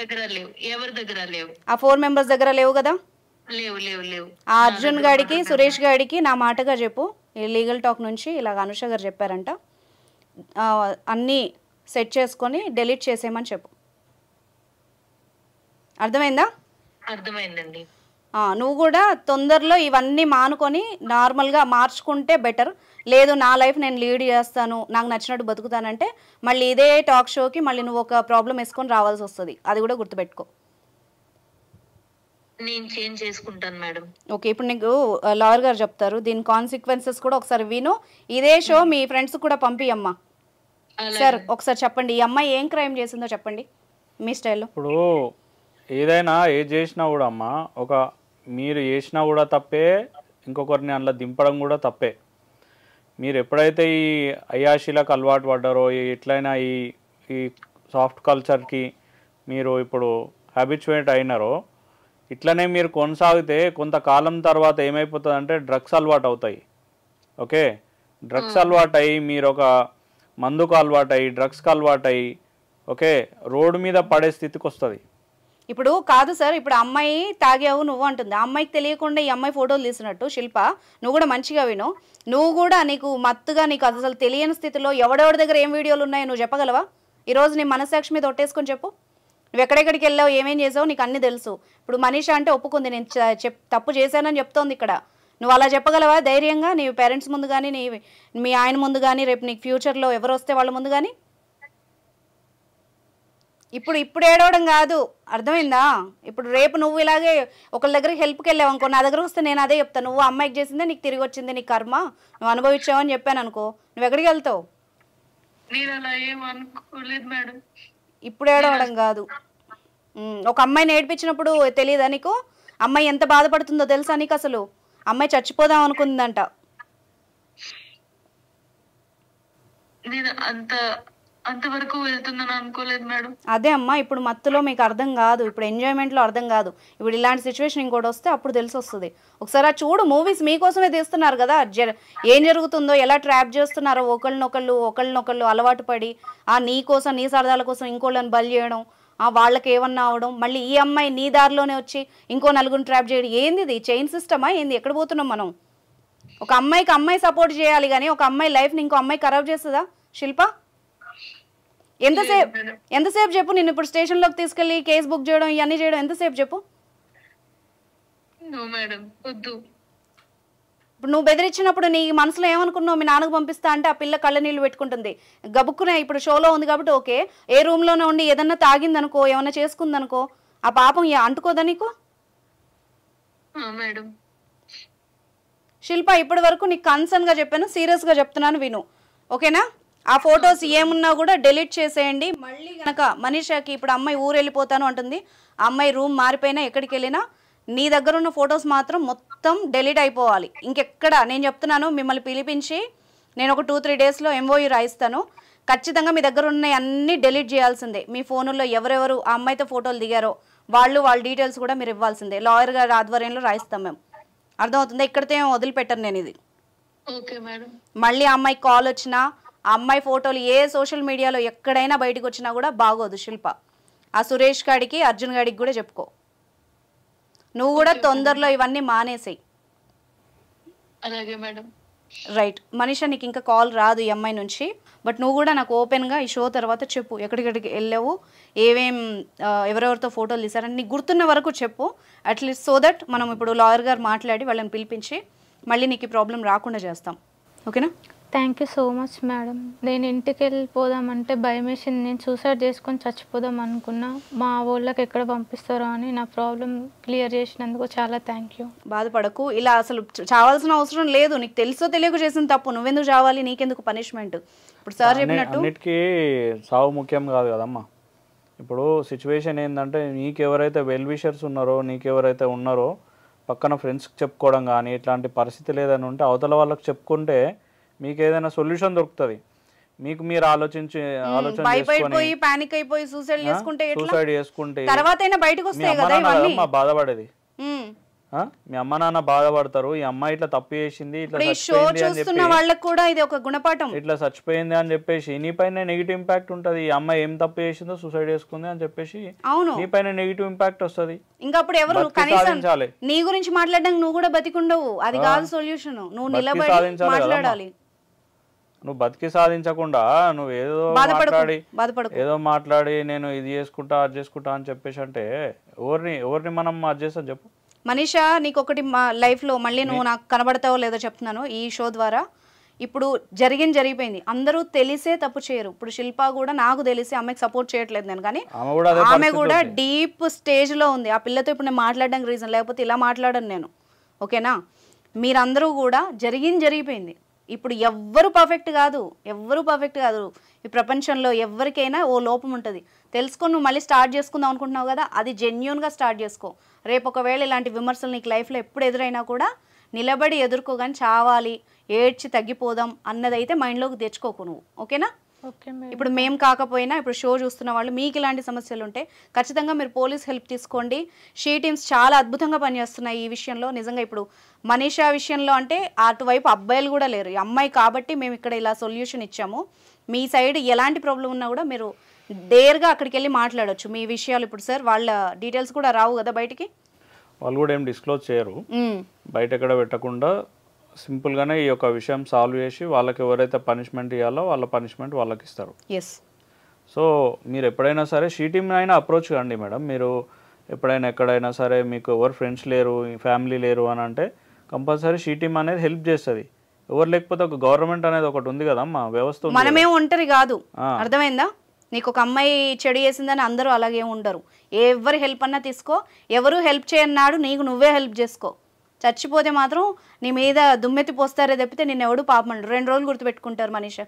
ఎవరి దగ్గర లేవు. ఆ 4 మెంబర్స్ దగ్గర లేవు కదా? లేవు లేవు లేవు. ఆ అర్జున్ గాడికి, సురేష్ గాడికి నా మాటగా చెప్పు, ఈ లీగల్ టాక్ నుంచి ఇలాగ అనుష గారు చెప్పారంట, అన్నీ సెట్ చేసుకొని డెలీట్ చేసేయమని చెప్పు. అర్థమైందా? అర్థమైందండి. నువ్వు కూడా తొందరలో ఇవన్నీ మానుకొని నార్మల్గా మార్చుకుంటే బెటర్. లేదు నా లైఫ్ నేను లీడ్ చేస్తాను, నాకు నచ్చినట్టు బతుకుతానంటే మళ్ళీ ఇదే టాక్ షోకి మళ్ళీ నువ్వు ఒక ప్రాబ్లం వేసుకొని రావాల్సి వస్తుంది. అది కూడా గుర్తుపెట్టుకో. నేను చేంజ్ చేసుకుంటాను మేడం. ఓకే, ఇప్పుడు నీకు లాయర్ గారు చెప్తారు, దీని కాన్సిక్వెన్సెస్ కూడా ఒకసారి విను. ఇదే షో మీ ఫ్రెండ్స్ కూడా పంపియమ్మా. సార్ ఒకసారి చెప్పండి, ఈ అమ్మాయి ఏం క్రైమ్ చేసిందో చెప్పండి మీ స్టైల్లో. ఇప్పుడు ఏదైనా ఏది చేసినా కూడా అమ్మ, ఒక మీరు చేసినా కూడా తప్పే, ఇంకొకరిని అందులో దింపడం కూడా తప్పే. మీరు ఎప్పుడైతే ఈ అయాషీలకు అలవాటు పడ్డారో, ఎట్లయినా ఈ సాఫ్ట్ కల్చర్కి మీరు ఇప్పుడు హ్యాబిచువేట్ అయినారో, ఇట్లనే మీరు కొనసాగితే కొంతకాలం తర్వాత ఏమైపోతుంది అంటే డ్రగ్స్ అలవాటు అవుతాయి. ఓకే, డ్రగ్స్ అలవాటు అయ్యి మీరు ఒక మందుకు అలవాటు అయ్యి డ్రగ్స్కి అలవాటు అయ్యి ఓకే రోడ్డు మీద పడే స్థితికి వస్తుంది. ఇప్పుడు కాదు సార్, ఇప్పుడు అమ్మాయి తాగావు నువ్వు అంటుంది, ఆ అమ్మాయికి తెలియకుండా ఈ అమ్మాయి ఫోటోలు తీసినట్టు. శిల్ప, నువ్వు కూడా మంచిగా విను. నువ్వు కూడా నీకు మత్తుగా నీకు అసలు తెలియని స్థితిలో ఎవడెవడి దగ్గర ఏం వీడియోలు ఉన్నాయో నువ్వు చెప్పగలవా? ఈరోజు నీ మనసాక్షి మీద ఒట్టేసుకొని చెప్పు. నువ్వు ఎక్కడెక్కడికి వెళ్ళావు, ఏమేం చేసావు, నీకు అన్నీ తెలుసు. ఇప్పుడు మనీషా అంటే ఒప్పుకుంది, నేను తప్పు చేశానని చెప్తోంది ఇక్కడ. నువ్వు అలా చెప్పగలవా ధైర్యంగా నీ పేరెంట్స్ ముందు కానీ, మీ ఆయన ముందు కానీ, రేపు నీకు ఫ్యూచర్లో ఎవరు వస్తే వాళ్ళ ముందు కానీ? ఇప్పుడు ఏడవడం కాదు, అర్థమైందా? ఇప్పుడు రేపు నువ్వు ఇలాగే ఒకళ్ళ దగ్గరికి హెల్ప్కి వెళ్ళావు అనుకో, నా దగ్గర వస్తే నేను అదే చెప్తాను, నువ్వు అమ్మాయికి చేసిందే నీకు తిరిగి వచ్చింది, నీ కర్మ, నువ్వు అనుభవించావు అని చెప్పాను అనుకో, నువ్వు ఎక్కడికి వెళ్తావు? నేను అలా ఏం అనుకోలేదు మేడం. ఇప్పుడు ఏడవడం కాదు. ఒక అమ్మాయిని ఏడిపించినప్పుడు తెలియదా నీకు? అమ్మాయి ఎంత బాధపడుతుందో తెలుసా నీకు? అసలు అమ్మాయి చచ్చిపోదాం అనుకుందంట. నేను అంతవరకు వెళ్తుందని అనుకోలేదు మేడం. అదే అమ్మా, ఇప్పుడు మత్తులో మీకు అర్థం కాదు, ఇప్పుడు ఎంజాయ్మెంట్లో అర్థం కాదు. ఇప్పుడు ఇలాంటి సిచ్యువేషన్ ఇంకోటి వస్తే అప్పుడు తెలిసి వస్తుంది. ఒకసారి చూడు, మూవీస్ మీకోసమే తీస్తున్నారు కదా, ఏం జరుగుతుందో, ఎలా ట్రాప్ చేస్తున్నారో, ఒకళ్ళనొకళ్ళు అలవాటు పడి నీ కోసం, నీ సరదాల కోసం ఇంకోళ్ళని బలి చేయడం, వాళ్ళకి ఏమన్నా అవడం, మళ్ళీ ఈ అమ్మాయి నీ దారిలోనే వచ్చి ఇంకో నలుగురిని ట్రాప్ చేయడం. ఏంది ఇది? చైన్ సిస్టమా ఏంది? ఎక్కడ పోతున్నాం మనం? ఒక అమ్మాయికి అమ్మాయి సపోర్ట్ చేయాలి కానీ ఒక అమ్మాయి లైఫ్ని ఇంకో అమ్మాయి ఖరాబ్ చేస్తుందా శిల్ప? ఎంతసేపు చెప్పు? నేను ఇప్పుడు స్టేషన్లోకి తీసుకెళ్ళి కేసు బుక్ చేయడం, ఇవన్నీ చేయడం ఎంతసేపు చెప్పు? ఇప్పుడు నువ్వు బెదిరించినప్పుడు నీ మనసులో ఏమనుకున్నావు? మీ నాన్నకు పంపిస్తా అంటే ఆ పిల్ల కళ్ళ నీళ్ళు పెట్టుకుంటుంది. గబుక్కునే ఇప్పుడు షోలో ఉంది కాబట్టి ఓకే, ఏ రూమ్లోనే ఉండి ఏదన్నా తాగిందనుకో, ఏమన్నా చేసుకుందనుకో, ఆ పాపం అంటుకోదా నీకు? శిల్ప, ఇప్పటి వరకు నీకు కన్సర్న్గా చెప్పాను, సీరియస్గా చెప్తున్నాను, విను ఓకేనా? ఆ ఫొటోస్ ఏమున్నా కూడా డిలీట్ చేసేయండి. మళ్ళీ కనుక మనీషాకి ఇప్పుడు అమ్మాయి ఊరు వెళ్ళిపోతాను అంటుంది, ఆ అమ్మాయి రూమ్ మారిపోయినా ఎక్కడికి వెళ్ళినా నీ దగ్గర ఉన్న ఫొటోస్ మాత్రం మొత్తం డిలీట్ అయిపోవాలి. ఇంకెక్కడ నేను చెప్తున్నాను, మిమ్మల్ని పిలిపించి నేను ఒక 2-3 డేస్లో MOU రాయిస్తాను. ఖచ్చితంగా మీ దగ్గర ఉన్న అన్నీ డిలీట్ చేయాల్సిందే. మీ ఫోనుల్లో ఎవరెవరు ఆ అమ్మాయితో ఫోటోలు దిగారో వాళ్ళ డీటెయిల్స్ కూడా మీరు ఇవ్వాల్సిందే. లాయర్ గారి ఆధ్వర్యంలో రాయిస్తాం మేము. అర్థమవుతుందా? ఇక్కడితో ఏం వదిలిపెట్టను నేను ఇది. మళ్ళీ ఆ అమ్మాయికి కాల్ వచ్చినా, ఆ అమ్మాయి ఫోటోలు ఏ సోషల్ మీడియాలో ఎక్కడైనా బయటకు వచ్చినా కూడా బాగోదు శిల్ప. ఆ సురేష్ గాడికి, అర్జున్ గాడికి కూడా చెప్పుకో. నువ్వు కూడా తొందరలో ఇవన్నీ మానేసేయి. రైట్ మనీషా, నీకు ఇంకా కాల్ రాదు ఈ అమ్మాయి నుంచి. బట్ నువ్వు కూడా నాకు ఓపెన్గా ఈ షో తర్వాత చెప్పు, ఎక్కడికెక్కడికి వెళ్ళావు, ఎవరెవరితో ఫోటోలు తీసారని నీకు గుర్తున్న వరకు చెప్పు. అట్లీస్ట్ సో దట్ మనం ఇప్పుడు లాయర్ గారు మాట్లాడి వాళ్ళని పిలిపించి మళ్ళీ నీకు ఈ ప్రాబ్లం రాకుండా చేస్తాం. ఓకేనా? Thank you so much madam. నేను ఇంటికి వెళ్ళిపోదామంటే భయం వేసింది. నేను సూసైడ్ చేసుకొని చచ్చిపోదాం అనుకున్నా. మా వాళ్ళకి ఎక్కడ పంపిస్తారో అని నా ప్రాబ్లం క్లియర్ చేసినందుకు చాలా థ్యాంక్ యూ. బాధపడకు, ఇలా అసలు చావాల్సిన అవసరం లేదు. నీకు తెలుసో తెలియక చేసిన తప్పు, నువ్వెందుకు చావాలి, నీకెందుకు పనిష్మెంట్? ఇప్పుడు సార్ చెప్పినట్టు అన్నిటికీ సావు ముఖ్యం కాదు కదమ్మా. ఇప్పుడు సిచ్యువేషన్ ఏంటంటే, నీకు ఎవరైతే వెల్ విషర్స్ ఉన్నారో, నీకు ఎవరైతే ఉన్నారో పక్కన ఫ్రెండ్స్కి చెప్పుకోవడం కానీ ఇట్లాంటి పరిస్థితులు ఏదైనా ఉంటే అవతల వాళ్ళకి చెప్పుకుంటే మీకు ఏదైనా సొల్యూషన్ దొరుకుతుంది. మీకు మీరు ఆలోచన భయపడిపోయి పానిక్ అయిపోయి సూసైడ్ చేసుకుంటే తర్వాత బయటకు వస్తాయి కదా ఇవన్నీ. బాధపడేది మీ అమ్మ నాన్న బాధపడతారు. ఈ అమ్మాయి ఇట్లా తప్పు చేసింది, ఇట్లా చూస్తున్న వాళ్ళకి కూడా ఇది ఒక గుణపాఠం, ఇట్లా చచ్చిపోయింది అని చెప్పేసి నీ పైన నెగిటివ్ ఇంపాక్ట్ ఉంటుంది. ఈ అమ్మాయి ఏం తప్పు చేసిందో సూసైడ్ చేసుకుంది అని చెప్పేసి నీ పైన నెగిటివ్ ఇంపాక్ట్ వస్తుంది. ఇంకా అప్పుడు ఎవరు కనీసం నీ గురించి మాట్లాడడానికి నువ్వు కూడా బతికుండవు. అది కాదు సొల్యూషన్. నువ్వు నిలబడి మాట్లాడాలి. నువ్వు బతికి సాధించకుండా నువ్వు ఏదో మాట్లాడి నేను ఇది చేసుకుంటా అది చేసుకుంటా అని చెప్పేసి అంటే ఎవరిని మనం అది చేస్తాం చెప్పు? మనీషా నీకు ఒకటి మా లైఫ్లో మళ్ళీ నువ్వు నాకు కనబడతావో లేదో చెప్తున్నాను ఈ షో ద్వారా. ఇప్పుడు జరిగిపోయింది, అందరూ తెలిసే తప్పు చేయరు. ఇప్పుడు శిల్ప కూడా నాకు తెలిసి అమ్మాయికి సపోర్ట్ చేయట్లేదు నేను, కానీ ఆమె కూడా డీప్ స్టేజ్లో ఉంది. ఆ పిల్లతో ఇప్పుడు నేను మాట్లాడడానికి రీజన్, లేకపోతే ఇలా మాట్లాడను నేను. ఓకేనా, మీరందరూ కూడా జరిగిపోయింది. ఇప్పుడు ఎవ్వరు పర్ఫెక్ట్ కాదు, ఈ ప్రపంచంలో ఎవరికైనా ఓ లోపం ఉంటుంది. తెలుసుకొని నువ్వు మళ్ళీ స్టార్ట్ చేసుకుందాం అనుకుంటున్నావు కదా, అది జెన్యూన్గా స్టార్ట్ చేసుకో. రేపు ఒకవేళ ఇలాంటి విమర్శలు నీకు లైఫ్లో ఎప్పుడు ఎదురైనా కూడా నిలబడి ఎదుర్కోగాని చావాలి, ఏడ్చి తగ్గిపోదాం అన్నదైతే మైండ్లోకి తెచ్చుకోకు నువ్వు. ఓకేనా? ఇప్పుడు మేము కాకపోయినా ఇప్పుడు షో చూస్తున్న వాళ్ళు మీకు ఇలాంటి సమస్యలు ఉంటే ఖచ్చితంగా మీరు పోలీస్ హెల్ప్ తీసుకోండి. షీ టీమ్స్ చాలా అద్భుతంగా పనిచేస్తున్నాయి ఈ విషయంలో. నిజంగా ఇప్పుడు మనీషా విషయంలో అంటే అటువైపు అబ్బాయిలు కూడా లేరు, ఈ అమ్మాయి కాబట్టి మేము ఇక్కడ ఇలా సొల్యూషన్ ఇచ్చాము. మీ సైడ్ ఎలాంటి ప్రాబ్లం ఉన్నా కూడా మీరు డేర్గా అక్కడికి వెళ్ళి మాట్లాడొచ్చు మీ విషయాలు. ఇప్పుడు సార్ వాళ్ళ డీటెయిల్స్ కూడా రావు కదా బయటికి, వాళ్ళు కూడా ఏం డిస్క్లోజ్ చేయరు, బయట ఎక్కడ పెట్టకుండా సింపుల్గానే ఈ యొక్క విషయం సాల్వ్ చేసి వాళ్ళకి ఎవరైతే పనిష్మెంట్ ఇవ్వాలో వాళ్ళ పనిష్మెంట్ వాళ్ళకి ఇస్తారు. సో మీరు ఎప్పుడైనా సరే షీ టీమ్ అయినా అప్రోచ్ కండి మేడం. మీరు ఎప్పుడైనా ఎక్కడైనా సరే మీకు ఎవరు ఫ్రెండ్స్ లేరు, ఫ్యామిలీ లేరు అని అంటే కంపల్సరీ షీ టీమ్ అనేది హెల్ప్ చేస్తుంది. ఎవరు లేకపోతే ఒక గవర్నమెంట్ అనేది ఒకటి ఉంది కదా మా వ్యవస్థ, మనమేం ఒంటరి కాదు. అర్థమైందా? నీకు ఒక అమ్మాయి చెడు చేసిందని అందరూ అలాగే ఉండరు. ఎవరి హెల్ప్ అన్నా తీసుకో, ఎవరు హెల్ప్ చేయన్నాడు నీకు నువ్వే హెల్ప్ చేసుకో. చచ్చిపోతే మాత్రం నీ మీద దుమ్మెత్తి పోస్తారే తప్పితే నిన్ను ఎవడు పాపమంటారు. 2 రోజులు గుర్తుపెట్టుకుంటారు మనీషా,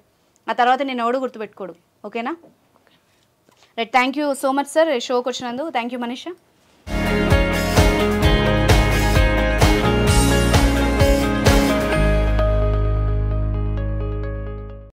ఆ తర్వాత నిన్ను ఎవడు గుర్తుపెట్టుకోడు. ఓకేనా? Right, thank you so much sir షోకి వచ్చినందుకు. Thank you Manisha.